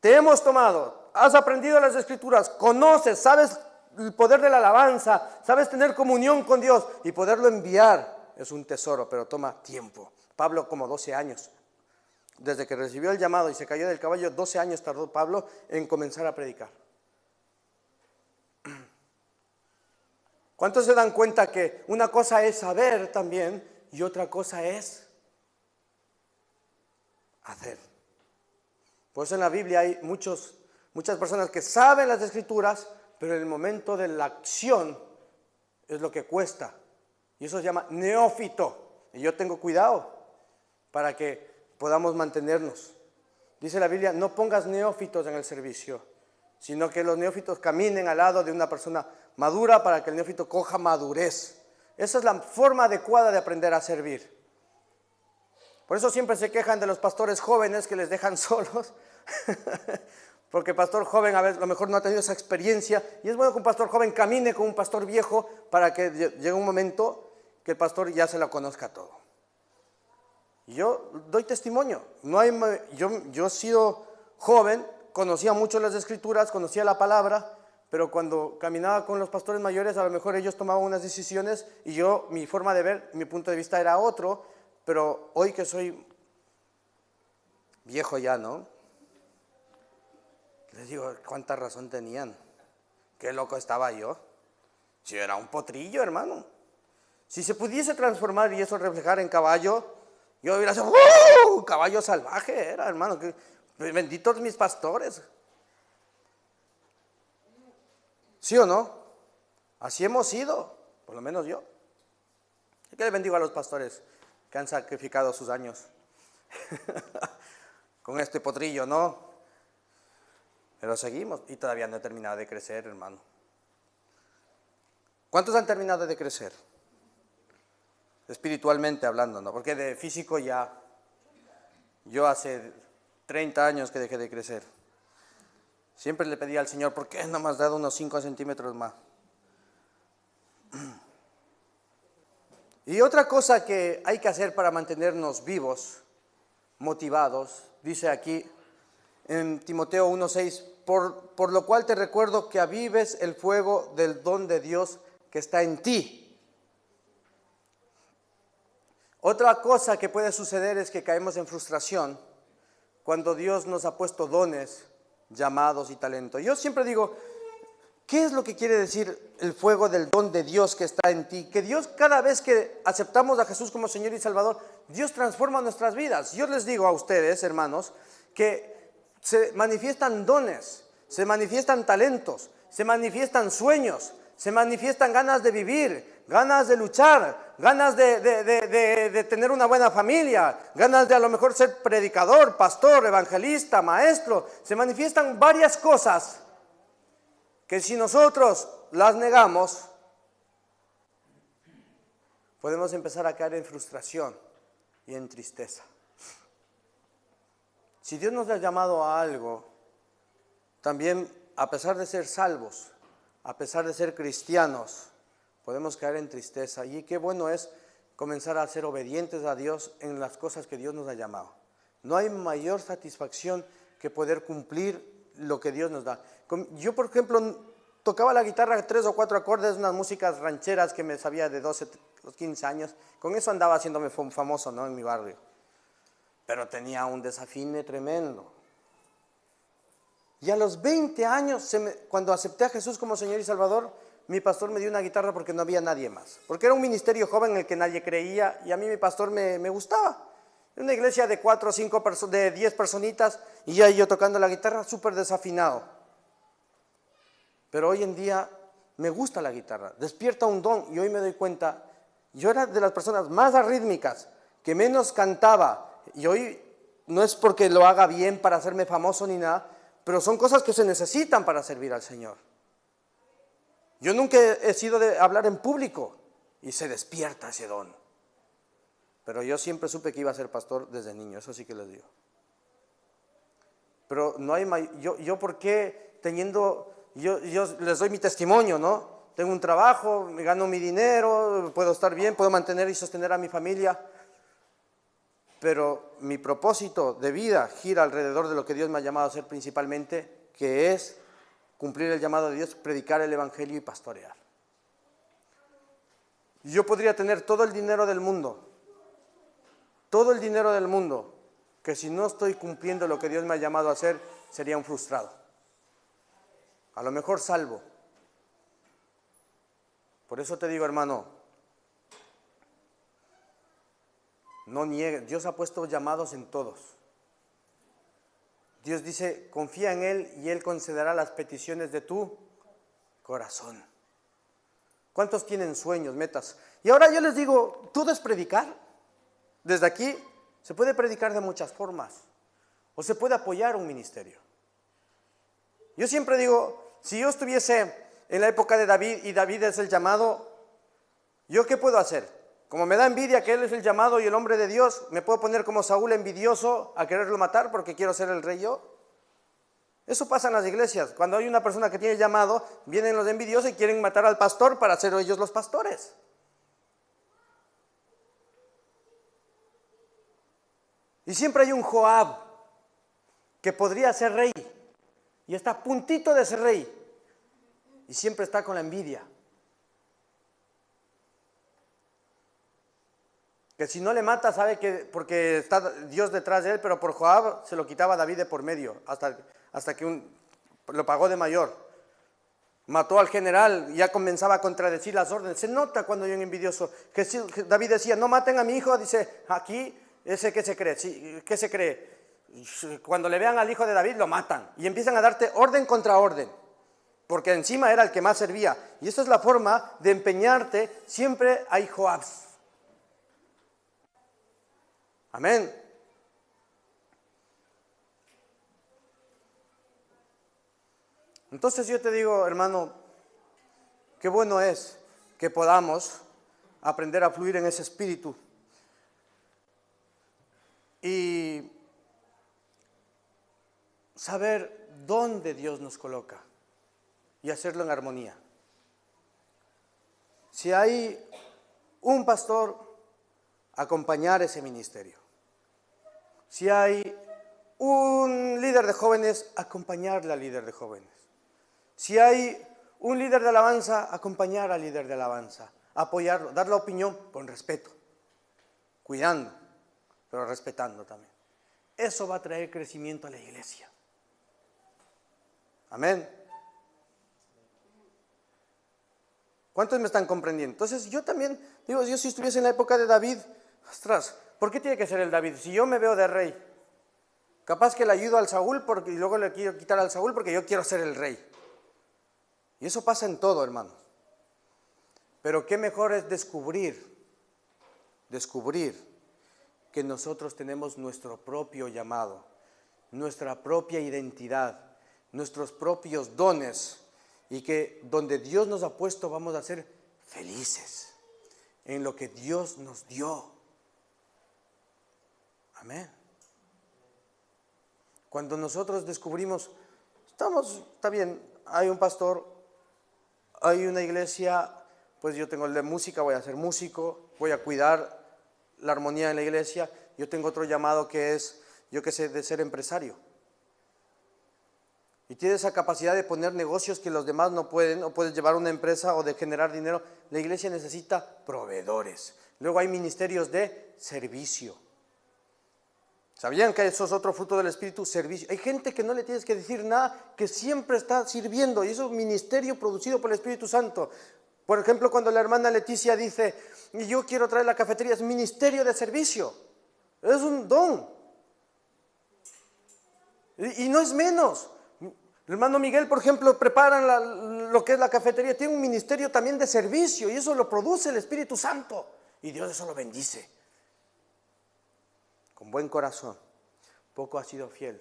te hemos tomado, has aprendido las Escrituras, conoces, sabes el poder de la alabanza, sabes tener comunión con Dios y poderlo enviar. Es un tesoro, pero toma tiempo. Pablo como 12 años. Desde que recibió el llamado y se cayó del caballo, 12 años tardó Pablo en comenzar a predicar. ¿Cuántos se dan cuenta que una cosa es saber también y otra cosa es hacer? Por eso en la Biblia hay muchas personas que saben las Escrituras, pero en el momento de la acción es lo que cuesta. Y eso se llama neófito. Y yo tengo cuidado para que podamos mantenernos. Dice la Biblia: no pongas neófitos en el servicio, sino que los neófitos caminen al lado de una persona madura para que el neófito coja madurez. Esa es la forma adecuada de aprender a servir. Por eso siempre se quejan de los pastores jóvenes que les dejan solos, porque el pastor joven a veces a lo mejor no ha tenido esa experiencia, y es bueno que un pastor joven camine con un pastor viejo para que llegue un momento que el pastor ya se lo conozca todo. Yo doy testimonio. Yo he sido joven, conocía mucho las Escrituras, conocía la palabra, pero cuando caminaba con los pastores mayores, a lo mejor ellos tomaban unas decisiones y mi forma de ver, mi punto de vista era otro, pero hoy que soy viejo ya, ¿no? Les digo, ¿cuánta razón tenían? Qué loco estaba yo. Si era un potrillo, hermano. Si se pudiese transformar y eso reflejar en caballo, yo hubiera sido un caballo salvaje, era, hermano. Benditos mis pastores. ¿Sí o no? Así hemos sido, por lo menos yo. Así que les bendigo a los pastores que han sacrificado sus años con este potrillo, ¿no? Pero seguimos y todavía no he terminado de crecer, hermano. ¿Cuántos han terminado de crecer? Espiritualmente hablando, ¿no? Porque de físico ya, yo hace 30 años que dejé de crecer. Siempre le pedí al Señor: ¿por qué no me has dado unos 5 centímetros más? Y otra cosa que hay que hacer para mantenernos vivos, motivados, dice aquí en Timoteo 1:6, por lo cual te recuerdo que avives el fuego del don de Dios que está en ti. Otra cosa que puede suceder es que caemos en frustración cuando Dios nos ha puesto dones, llamados y talento. Yo siempre digo, ¿qué es lo que quiere decir el fuego del don de Dios que está en ti? Que Dios, cada vez que aceptamos a Jesús como Señor y Salvador, Dios transforma nuestras vidas. Yo les digo a ustedes, hermanos, que se manifiestan dones, se manifiestan talentos, se manifiestan sueños, se manifiestan ganas de vivir, ganas de luchar, ganas de tener una buena familia, ganas de a lo mejor ser predicador, pastor, evangelista, maestro. Se manifiestan varias cosas que si nosotros las negamos, podemos empezar a caer en frustración y en tristeza. Si Dios nos ha llamado a algo, también, a pesar de ser salvos, a pesar de ser cristianos, podemos caer en tristeza. Y qué bueno es comenzar a ser obedientes a Dios en las cosas que Dios nos ha llamado. No hay mayor satisfacción que poder cumplir lo que Dios nos da. Yo, por ejemplo, tocaba la guitarra 3 o 4 acordes, unas músicas rancheras que me sabía de 12, 15 años. Con eso andaba haciéndome famoso, ¿no?, en mi barrio. Pero tenía un desafine tremendo. Y a los 20 años, cuando acepté a Jesús como Señor y Salvador, mi pastor me dio una guitarra porque no había nadie más. Porque era un ministerio joven en el que nadie creía y a mí mi pastor me gustaba. Era una iglesia de 4 o 5, de 10 personitas y ya yo tocando la guitarra súper desafinado. Pero hoy en día me gusta la guitarra, despierta un don y hoy me doy cuenta, yo era de las personas más arrítmicas, que menos cantaba y hoy no es porque lo haga bien para hacerme famoso ni nada, pero son cosas que se necesitan para servir al Señor. Yo nunca he sido de hablar en público y se despierta ese don. Pero yo siempre supe que iba a ser pastor desde niño, eso sí que les digo. Pero no hay yo ¿por qué teniendo, yo les doy mi testimonio, ¿no? Tengo un trabajo, me gano mi dinero, puedo estar bien, puedo mantener y sostener a mi familia. Pero mi propósito de vida gira alrededor de lo que Dios me ha llamado a hacer principalmente, que es cumplir el llamado de Dios, predicar el evangelio y pastorear. Yo podría tener todo el dinero del mundo, que si no estoy cumpliendo lo que Dios me ha llamado a hacer, sería un frustrado. A lo mejor salvo. Por eso te digo, hermano, no niegues, Dios ha puesto llamados en todos. Dios dice, confía en Él y Él concederá las peticiones de tu corazón. ¿Cuántos tienen sueños, metas? Y ahora yo les digo, ¿todo es predicar? Desde aquí se puede predicar de muchas formas, o se puede apoyar un ministerio. Yo siempre digo, si yo estuviese en la época de David y David es el llamado, ¿yo qué puedo hacer? Como me da envidia que él es el llamado y el hombre de Dios, ¿me puedo poner como Saúl envidioso a quererlo matar porque quiero ser el rey yo? Eso pasa en las iglesias. Cuando hay una persona que tiene llamado, vienen los envidiosos y quieren matar al pastor para ser ellos los pastores. Y siempre hay un Joab que podría ser rey y está a puntito de ser rey y siempre está con la envidia. Que si no le mata, sabe que porque está Dios detrás de él, pero por Joab se lo quitaba David de por medio, hasta que lo pagó de mayor. Mató al general, ya comenzaba a contradecir las órdenes. Se nota cuando hay un envidioso. Que David decía, no maten a mi hijo, dice, aquí, ese que se cree, sí, ¿qué se cree? Cuando le vean al hijo de David, lo matan. Y empiezan a darte orden contra orden, porque encima era el que más servía. Y esa es la forma de empeñarte, siempre hay Joabs. Amén. Entonces yo te digo, hermano, qué bueno es que podamos aprender a fluir en ese espíritu y saber dónde Dios nos coloca y hacerlo en armonía. Si hay un pastor, acompañar ese ministerio. Si hay un líder de jóvenes, acompañarle al líder de jóvenes. Si hay un líder de alabanza, acompañar al líder de alabanza, apoyarlo, dar la opinión con respeto, cuidando, pero respetando también. Eso va a traer crecimiento a la iglesia. Amén. ¿Cuántos me están comprendiendo? Entonces yo también digo, yo si estuviese en la época de David, ostras, ¿por qué tiene que ser el David? Si yo me veo de rey, capaz que le ayudo al Saúl y luego le quiero quitar al Saúl porque yo quiero ser el rey. Y eso pasa en todo, hermano. Pero qué mejor es descubrir que nosotros tenemos nuestro propio llamado, nuestra propia identidad, nuestros propios dones, y que donde Dios nos ha puesto vamos a ser felices en lo que Dios nos dio. Amén. Cuando nosotros descubrimos, Está bien, hay un pastor, hay una iglesia, pues yo tengo el de música, voy a ser músico, voy a cuidar la armonía en la iglesia. Yo tengo otro llamado que es, yo que sé, de ser empresario. Y tienes esa capacidad de poner negocios que los demás no pueden, o puedes llevar una empresa o de generar dinero. La iglesia necesita proveedores. Luego hay ministerios de servicio. ¿Sabían que eso es otro fruto del Espíritu? Servicio. Hay gente que no le tienes que decir nada, que siempre está sirviendo, y eso es un ministerio producido por el Espíritu Santo. Por ejemplo, cuando la hermana Leticia dice, yo quiero traer la cafetería, es ministerio de servicio. Es un don. Y no es menos. El hermano Miguel, por ejemplo, preparan lo que es la cafetería, tiene un ministerio también de servicio, y eso lo produce el Espíritu Santo. Y Dios eso lo bendice. Con buen corazón, poco has sido fiel,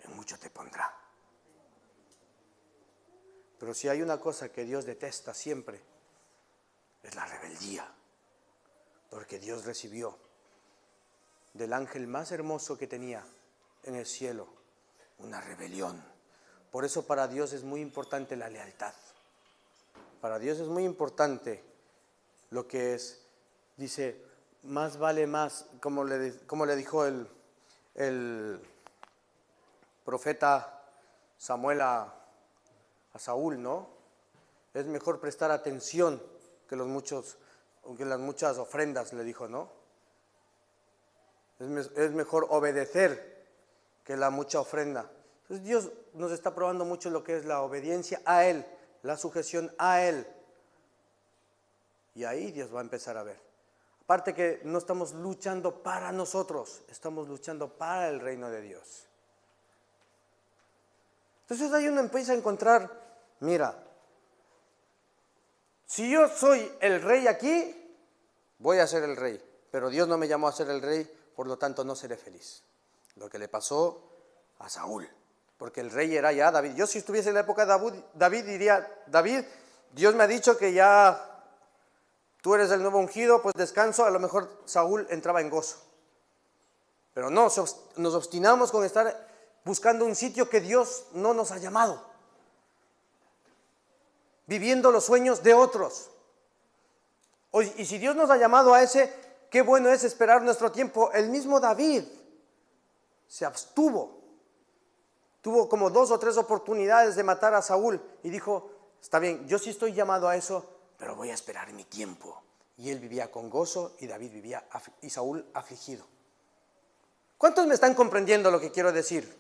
en mucho te pondrá. Pero si hay una cosa que Dios detesta siempre, es la rebeldía. Porque Dios recibió del ángel más hermoso que tenía en el cielo una rebelión. Por eso para Dios es muy importante la lealtad. Para Dios es muy importante lo que es, dice, más vale más, como le dijo el profeta Samuel a Saúl, ¿no? Es mejor prestar atención que las muchas ofrendas, le dijo, ¿no? Es mejor obedecer que la mucha ofrenda. Entonces Dios nos está probando mucho lo que es la obediencia a Él, la sujeción a Él. Y ahí Dios va a empezar a ver. Aparte que no estamos luchando para nosotros, estamos luchando para el reino de Dios. Entonces ahí uno empieza a encontrar, mira, si yo soy el rey aquí, voy a ser el rey. Pero Dios no me llamó a ser el rey, por lo tanto no seré feliz. Lo que le pasó a Saúl. Porque el rey era ya David. Yo si estuviese en la época de David diría, David, Dios me ha dicho que ya tú eres el nuevo ungido, pues descanso. A lo mejor Saúl entraba en gozo. Pero no, nos obstinamos con estar buscando un sitio que Dios no nos ha llamado. Viviendo los sueños de otros. Y si Dios nos ha llamado a ese, qué bueno es esperar nuestro tiempo. El mismo David se abstuvo. Tuvo como 2 o 3 oportunidades de matar a Saúl y dijo, está bien, yo sí estoy llamado a eso, pero voy a esperar mi tiempo. Y él vivía con gozo y Saúl afligido. ¿Cuántos me están comprendiendo lo que quiero decir?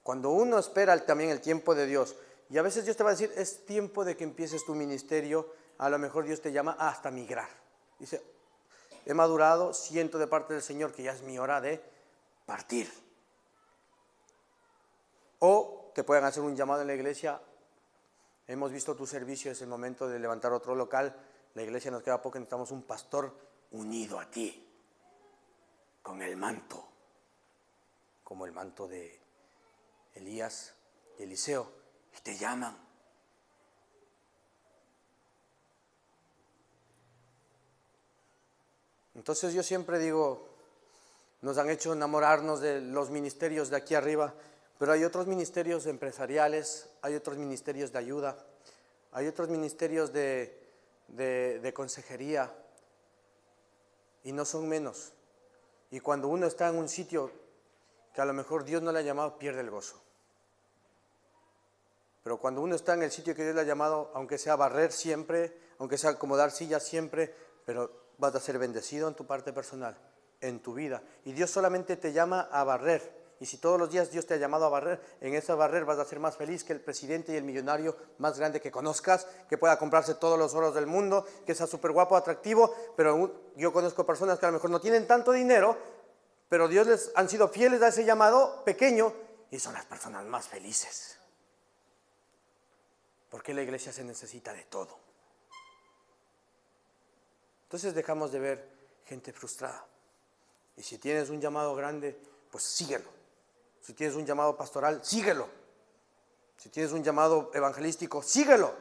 Cuando uno espera también el tiempo de Dios, y a veces Dios te va a decir, es tiempo de que empieces tu ministerio, a lo mejor Dios te llama hasta migrar. Dice, he madurado, siento de parte del Señor que ya es mi hora de partir. O que puedan hacer un llamado en la iglesia, hemos visto tu servicio, es el momento de levantar otro local, la iglesia nos queda poco, necesitamos un pastor unido a ti, con el manto, como el manto de Elías y Eliseo, y te llaman. Entonces yo siempre digo, nos han hecho enamorarnos de los ministerios de aquí arriba, pero hay otros ministerios empresariales, hay otros ministerios de ayuda, hay otros ministerios de consejería, y no son menos. Y cuando uno está en un sitio que a lo mejor Dios no le ha llamado, pierde el gozo. Pero cuando uno está en el sitio que Dios le ha llamado, aunque sea barrer siempre, aunque sea acomodar sillas siempre, pero vas a ser bendecido en tu parte personal, en tu vida. Y Dios solamente te llama a barrer. Y si todos los días Dios te ha llamado a barrer, en esa barrer vas a ser más feliz que el presidente y el millonario más grande que conozcas, que pueda comprarse todos los oros del mundo, que sea súper guapo, atractivo, pero yo conozco personas que a lo mejor no tienen tanto dinero, pero Dios les han sido fieles a ese llamado pequeño y son las personas más felices. Porque la iglesia se necesita de todo. Entonces dejamos de ver gente frustrada. Y si tienes un llamado grande, pues síguelo. Si tienes un llamado pastoral, síguelo. Si tienes un llamado evangelístico, síguelo.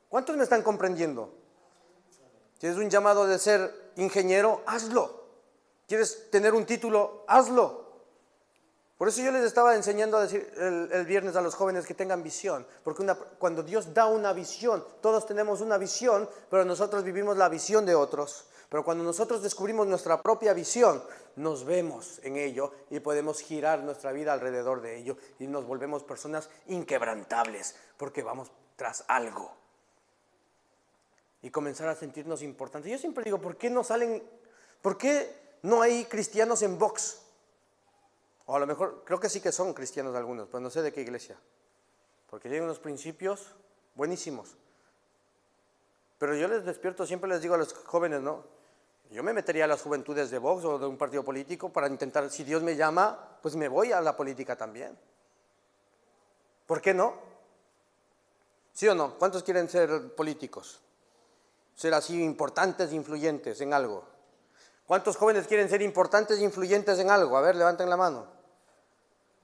¿Cuántos me están comprendiendo? ¿Tienes un llamado de ser ingeniero? Hazlo. ¿Quieres tener un título? Hazlo. Por eso yo les estaba enseñando a decir el viernes a los jóvenes que tengan visión, porque cuando Dios da una visión, todos tenemos una visión, pero nosotros vivimos la visión de otros. Pero cuando nosotros descubrimos nuestra propia visión, nos vemos en ello y podemos girar nuestra vida alrededor de ello y nos volvemos personas inquebrantables, porque vamos tras algo. Y comenzar a sentirnos importantes. Yo siempre digo, ¿por qué no hay cristianos en box? O a lo mejor, creo que sí que son cristianos algunos, pero no sé de qué iglesia. Porque tienen unos principios buenísimos. Pero yo les despierto, siempre les digo a los jóvenes, ¿no? Yo me metería a las juventudes de Vox o de un partido político para intentar, si Dios me llama, pues me voy a la política también. ¿Por qué no? ¿Sí o no? ¿Cuántos quieren ser políticos? Ser así importantes, influyentes en algo. ¿Cuántos jóvenes quieren ser importantes e influyentes en algo? A ver, levanten la mano.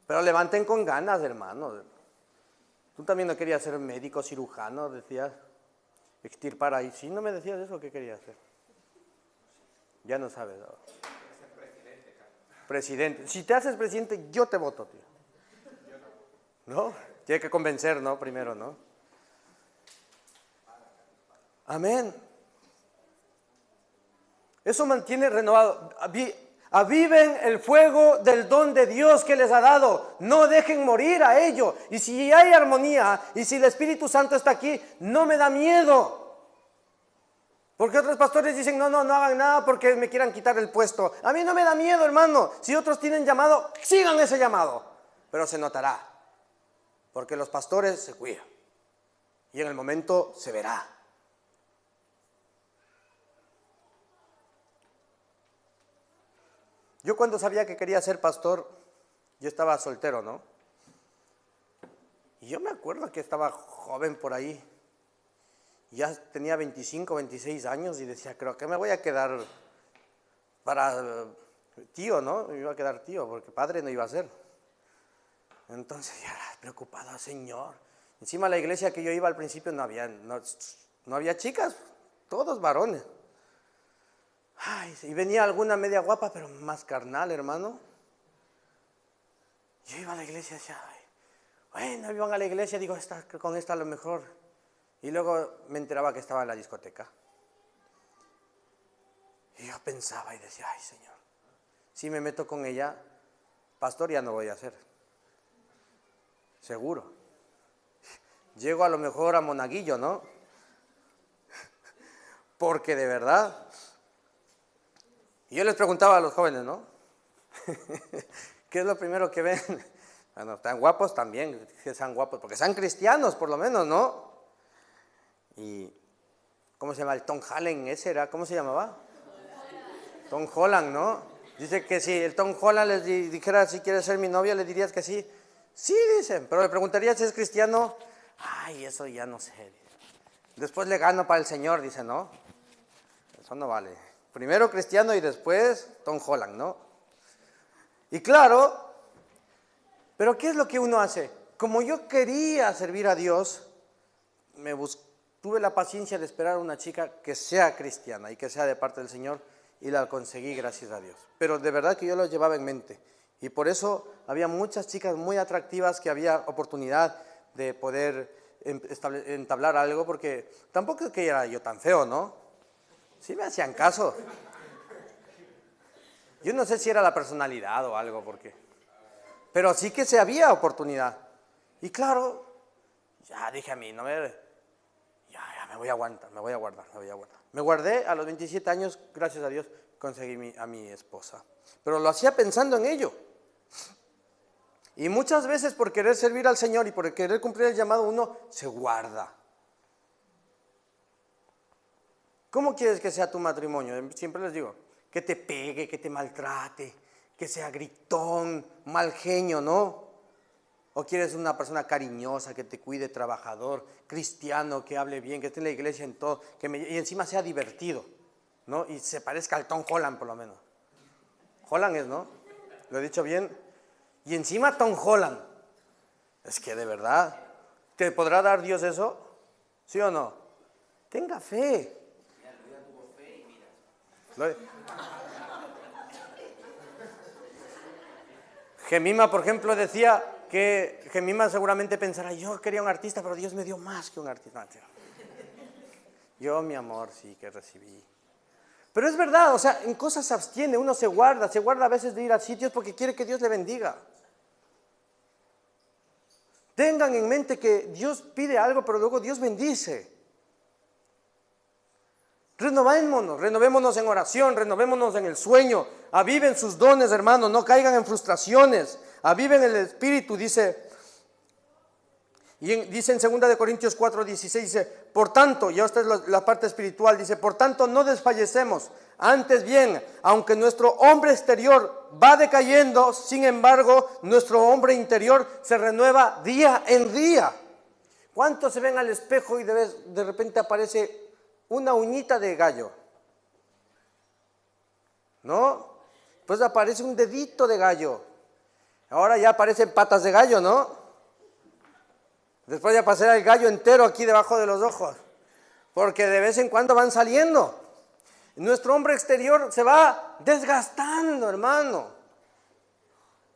Pero levanten con ganas, hermano. Tú también no querías ser médico, cirujano, decías, extirpar ahí. ¿Sí no me decías eso? ¿Qué querías hacer? Ya no sabes. ¿No? Presidente. Si te haces presidente, yo te voto, tío. ¿No? Tiene que convencer, ¿no? Primero, ¿no? Amén. Eso mantiene renovado. Aviven el fuego del don de Dios que les ha dado. No dejen morir a ello. Y si hay armonía y si el Espíritu Santo está aquí, no me da miedo. Porque otros pastores dicen, no hagan nada porque me quieran quitar el puesto. A mí no me da miedo, hermano. Si otros tienen llamado, sigan ese llamado. Pero se notará. Porque los pastores se cuidan. Y en el momento se verá. Yo cuando sabía que quería ser pastor, yo estaba soltero, ¿no? Y yo me acuerdo que estaba joven por ahí. Ya tenía 25, 26 años y decía, creo que me voy a quedar para tío, ¿no? Me iba a quedar tío, porque padre no iba a ser. Entonces ya preocupado, Señor. Encima la iglesia que yo iba al principio no había chicas, todos varones. Ay, y venía alguna media guapa, pero más carnal, hermano. Yo iba a la iglesia y decía, bueno, iban a la iglesia, digo, con esta a lo mejor. Y luego me enteraba que estaba en la discoteca. Y yo pensaba y decía, ay, Señor, si me meto con ella, pastor ya no voy a ser. Seguro. Llego a lo mejor a Monaguillo, ¿no? Porque de verdad. Y yo les preguntaba a los jóvenes, ¿no? ¿Qué es lo primero que ven? Bueno, están guapos también, que sean guapos, porque sean cristianos por lo menos, ¿no? Y, ¿cómo se llama? El Tom Holland, ese era, ¿cómo se llamaba? Tom Holland, ¿no? Dice que si el Tom Holland les dijera si quieres ser mi novia, le dirías que sí. Sí, dicen, pero le preguntaría si es cristiano. Ay, eso ya no sé. Después le gano para el Señor, dice, ¿no? Eso no vale. Primero cristiano y después Tom Holland, ¿no? Y claro, pero ¿qué es lo que uno hace? Como yo quería servir a Dios, tuve la paciencia de esperar a una chica que sea cristiana y que sea de parte del Señor, y la conseguí, gracias a Dios. Pero de verdad que yo lo llevaba en mente. Y por eso había muchas chicas muy atractivas que había oportunidad de poder entablar algo, porque tampoco es que era yo tan feo, ¿no? Sí me hacían caso. Yo no sé si era la personalidad o algo, pero sí que se había oportunidad. Y claro, ya dije a mí, ya me voy a aguantar, me voy a guardar. Me guardé, a los 27 años, gracias a Dios, conseguí a mi esposa. Pero lo hacía pensando en ello. Y muchas veces por querer servir al Señor y por querer cumplir el llamado, uno se guarda. ¿Cómo quieres que sea tu matrimonio? Siempre les digo, que te pegue, que te maltrate, que sea gritón, mal genio, ¿no? ¿O quieres una persona cariñosa, que te cuide, trabajador, cristiano, que hable bien, que esté en la iglesia en todo, y encima sea divertido, ¿no? Y se parezca al Tom Holland, por lo menos. Holland es, ¿no? ¿Lo he dicho bien? Y encima Tom Holland. Es que de verdad, ¿te podrá dar Dios eso? ¿Sí o no? Tenga fe. Gemima, por ejemplo, decía que Gemima seguramente pensará, yo quería un artista, pero Dios me dio más que un artista. Yo, mi amor, sí que recibí. Pero es verdad, o sea, en cosas se abstiene, uno se guarda a veces de ir a sitios porque quiere que Dios le bendiga. Tengan en mente que Dios pide algo, pero luego Dios bendice. Renovémonos en oración, renovémonos en el sueño, aviven sus dones, hermanos, no caigan en frustraciones, aviven el espíritu, dice en 2 Corintios 4:16, dice, por tanto, y esta es la parte espiritual, dice, por tanto no desfallecemos, antes bien, aunque nuestro hombre exterior va decayendo, sin embargo, nuestro hombre interior se renueva día en día. ¿Cuántos se ven al espejo y de repente aparece una uñita de gallo? ¿No? Pues aparece un dedito de gallo. Ahora ya aparecen patas de gallo, ¿no? Después ya pasará el gallo entero aquí debajo de los ojos. Porque de vez en cuando van saliendo. Nuestro hombre exterior se va desgastando, hermano.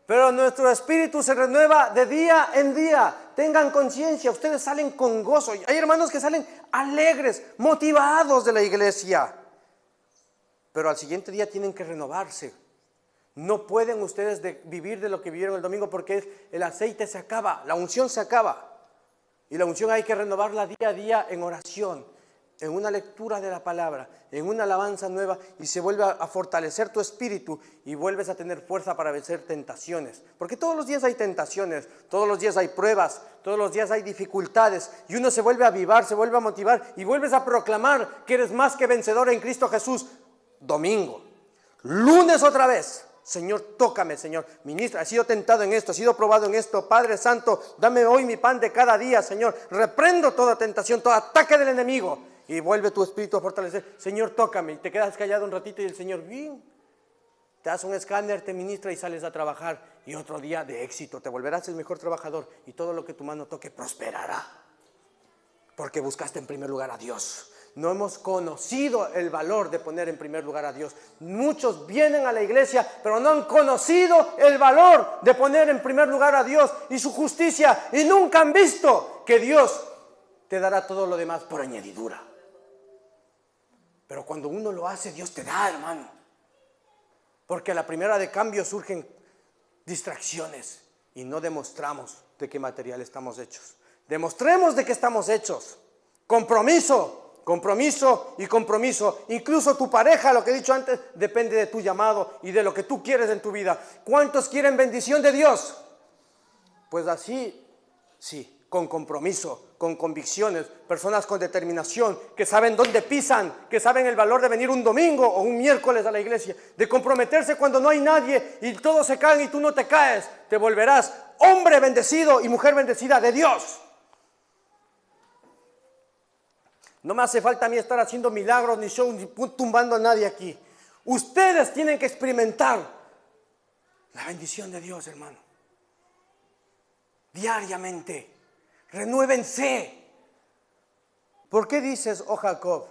Pero nuestro espíritu se renueva de día en día. Tengan conciencia, ustedes salen con gozo. Hay hermanos que salen alegres, motivados de la iglesia. Pero al siguiente día tienen que renovarse. No pueden ustedes vivir de lo que vivieron el domingo porque el aceite se acaba, la unción se acaba. Y la unción hay que renovarla día a día en oración, en una lectura de la palabra, en una alabanza nueva, y se vuelve a fortalecer tu espíritu y vuelves a tener fuerza para vencer tentaciones. Porque todos los días hay tentaciones, todos los días hay pruebas, todos los días hay dificultades, y uno se vuelve a avivar, se vuelve a motivar y vuelves a proclamar que eres más que vencedor en Cristo Jesús. Domingo, lunes otra vez. Señor, tócame, Señor, ministra, he sido tentado en esto, he sido probado en esto, Padre Santo, dame hoy mi pan de cada día, Señor, reprendo toda tentación, todo ataque del enemigo, y vuelve tu espíritu a fortalecer. Señor, tócame, y te quedas callado un ratito y el Señor, bien, te das un escáner, te ministra y sales a trabajar, y otro día de éxito, te volverás el mejor trabajador, y todo lo que tu mano toque prosperará, porque buscaste en primer lugar a Dios. No hemos conocido el valor de poner en primer lugar a Dios. Muchos vienen a la iglesia, pero no han conocido el valor de poner en primer lugar a Dios y su justicia, y nunca han visto que Dios te dará todo lo demás por añadidura. Pero cuando uno lo hace, Dios te da, hermano. Porque a la primera de cambio surgen distracciones y no demostramos de qué material estamos hechos. Demostremos de qué estamos hechos. Compromiso y compromiso. Incluso tu pareja, lo que he dicho antes, depende de tu llamado y de lo que tú quieres en tu vida. ¿Cuántos quieren bendición de Dios? Pues así, sí, con compromiso, con convicciones, personas con determinación, que saben dónde pisan, que saben el valor de venir un domingo o un miércoles a la iglesia, de comprometerse cuando no hay nadie y todos se caen y tú no te caes. Te volverás hombre bendecido y mujer bendecida de Dios. No me hace falta a mí estar haciendo milagros, ni show, ni tumbando a nadie aquí. Ustedes tienen que experimentar la bendición de Dios, hermano. Diariamente. Renuévense. ¿Por qué dices, oh Jacob,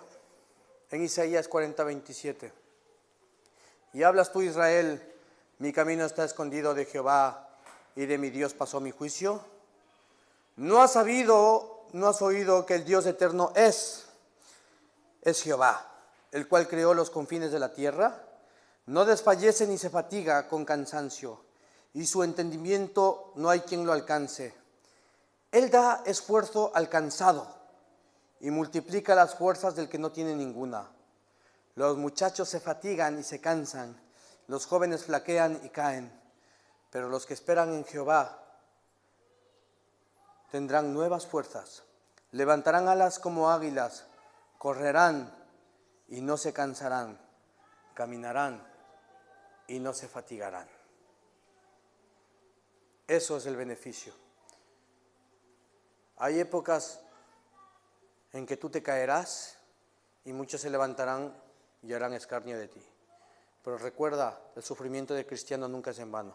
en Isaías 40:27? Y hablas tú, Israel, mi camino está escondido de Jehová y de mi Dios pasó mi juicio. ¿No has oído que el Dios eterno es Jehová, el cual creó los confines de la tierra? No desfallece ni se fatiga con cansancio, y su entendimiento no hay quien lo alcance. Él da esfuerzo al cansado y multiplica las fuerzas del que no tiene ninguna. Los muchachos se fatigan y se cansan, los jóvenes flaquean y caen, pero los que esperan en Jehová tendrán nuevas fuerzas, levantarán alas como águilas, correrán y no se cansarán, caminarán y no se fatigarán. Eso es el beneficio. Hay épocas en que tú te caerás y muchos se levantarán y harán escarnio de ti. Pero recuerda, el sufrimiento del cristiano nunca es en vano.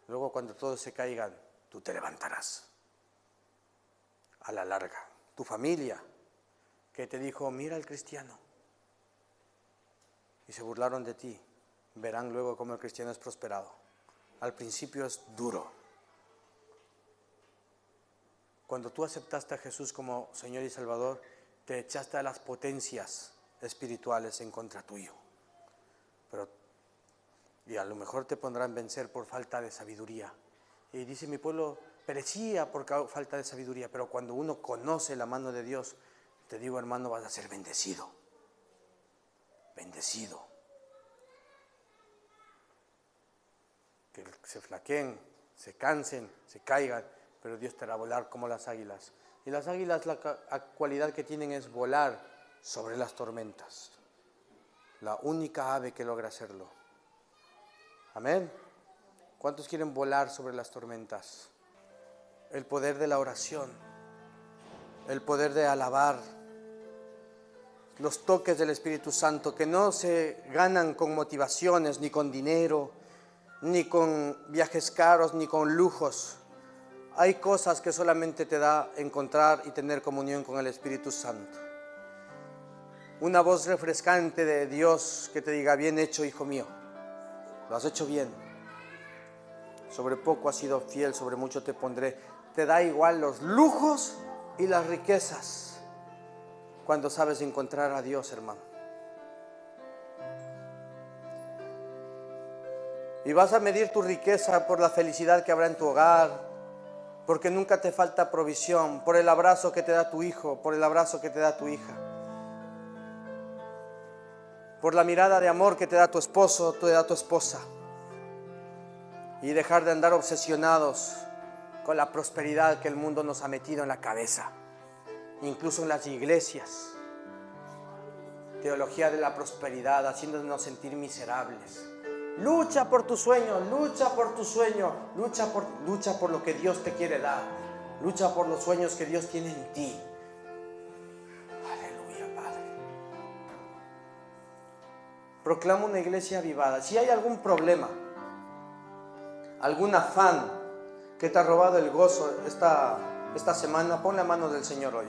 Luego cuando todos se caigan, tú te levantarás. A la larga, tu familia que te dijo, mira al cristiano. y se burlaron de ti, verán luego cómo el cristiano es prosperado. Al principio es duro. Cuando tú aceptaste a Jesús como Señor y Salvador, te echaste a las potencias espirituales en contra tuyo. Y a lo mejor te pondrán vencer por falta de sabiduría. Y dice, mi pueblo perecía por falta de sabiduría, pero cuando uno conoce la mano de Dios, te digo, hermano, vas a ser bendecido. Bendecido. Que se flaqueen, se cansen, se caigan, pero Dios te hará volar como las águilas. Y las águilas, la cualidad que tienen es volar sobre las tormentas. La única ave que logra hacerlo. Amén. ¿Cuántos quieren volar sobre las tormentas? El poder de la oración, el poder de alabar, los toques del Espíritu Santo que no se ganan con motivaciones, ni con dinero, ni con viajes caros, ni con lujos. Hay cosas que solamente te da encontrar y tener comunión con el Espíritu Santo. Una voz refrescante de Dios que te diga, bien hecho, hijo mío, lo has hecho bien. Sobre poco has sido fiel, sobre mucho te pondré. Te da igual los lujos y las riquezas cuando sabes encontrar a Dios, hermano. Y vas a medir tu riqueza por la felicidad que habrá en tu hogar, porque nunca te falta provisión, por el abrazo que te da tu hijo, por el abrazo que te da tu hija, por la mirada de amor que te da tu esposo, te da tu esposa. Y dejar de andar obsesionados con la prosperidad que el mundo nos ha metido en la cabeza, incluso en las iglesias. Teología de la prosperidad, haciéndonos sentir miserables. Lucha por tu sueño, lucha por tu sueño, lucha por lo que Dios te quiere dar, lucha por los sueños que Dios tiene en ti. Aleluya, Padre. Proclama una iglesia avivada. Si hay algún problema, algún afán que te ha robado el gozo esta semana, pon la mano del Señor hoy.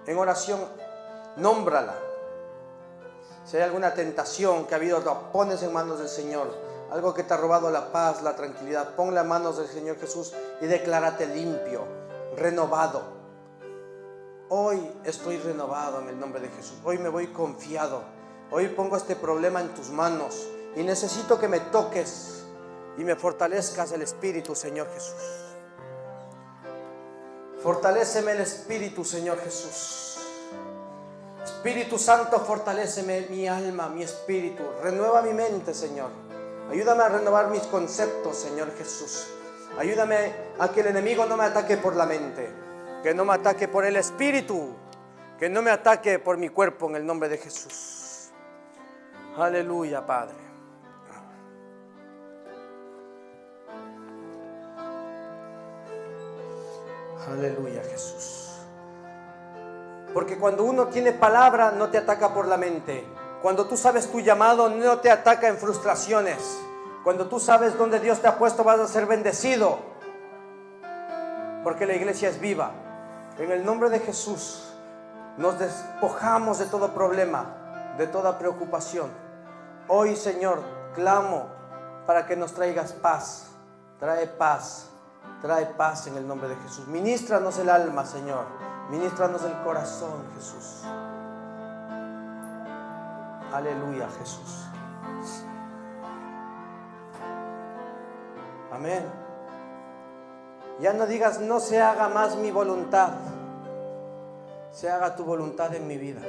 En oración, nómbrala. Si hay alguna tentación que ha habido, lo pones en manos del Señor. Algo que te ha robado la paz, la tranquilidad, pon las manos del Señor Jesús y declárate limpio, renovado. Hoy estoy renovado en el nombre de Jesús. Hoy me voy confiado. Hoy pongo este problema en tus manos y necesito que me toques y me fortalezcas el Espíritu, Señor Jesús. Fortaléceme el Espíritu, Señor Jesús. Espíritu Santo, fortaléceme mi alma, mi espíritu. Renueva mi mente, Señor. Ayúdame a renovar mis conceptos, Señor Jesús. Ayúdame a que el enemigo no me ataque por la mente, que no me ataque por el espíritu, que no me ataque por mi cuerpo, en el nombre de Jesús. Aleluya, Padre. Aleluya, Jesús. Porque cuando uno tiene palabra, no te ataca por la mente. Cuando tú sabes tu llamado, no te ataca en frustraciones. Cuando tú sabes dónde Dios te ha puesto, vas a ser bendecido. Porque la iglesia es viva. En el nombre de Jesús, nos despojamos de todo problema, de toda preocupación. Hoy, Señor, clamo para que nos traigas paz. Trae paz. Trae paz en el nombre de Jesús. Ministranos el alma, Señor. Ministranos el corazón, Jesús. Aleluya, Jesús. Amén. Ya no digas, no se haga más mi voluntad. Se haga tu voluntad en mi vida.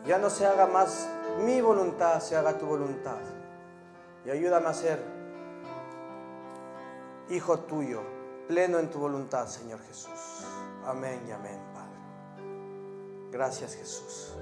Ya no se haga más mi voluntad, se haga tu voluntad. Y ayúdame a ser hijo tuyo, pleno en tu voluntad, Señor Jesús. Amén y amén, Padre. Gracias, Jesús.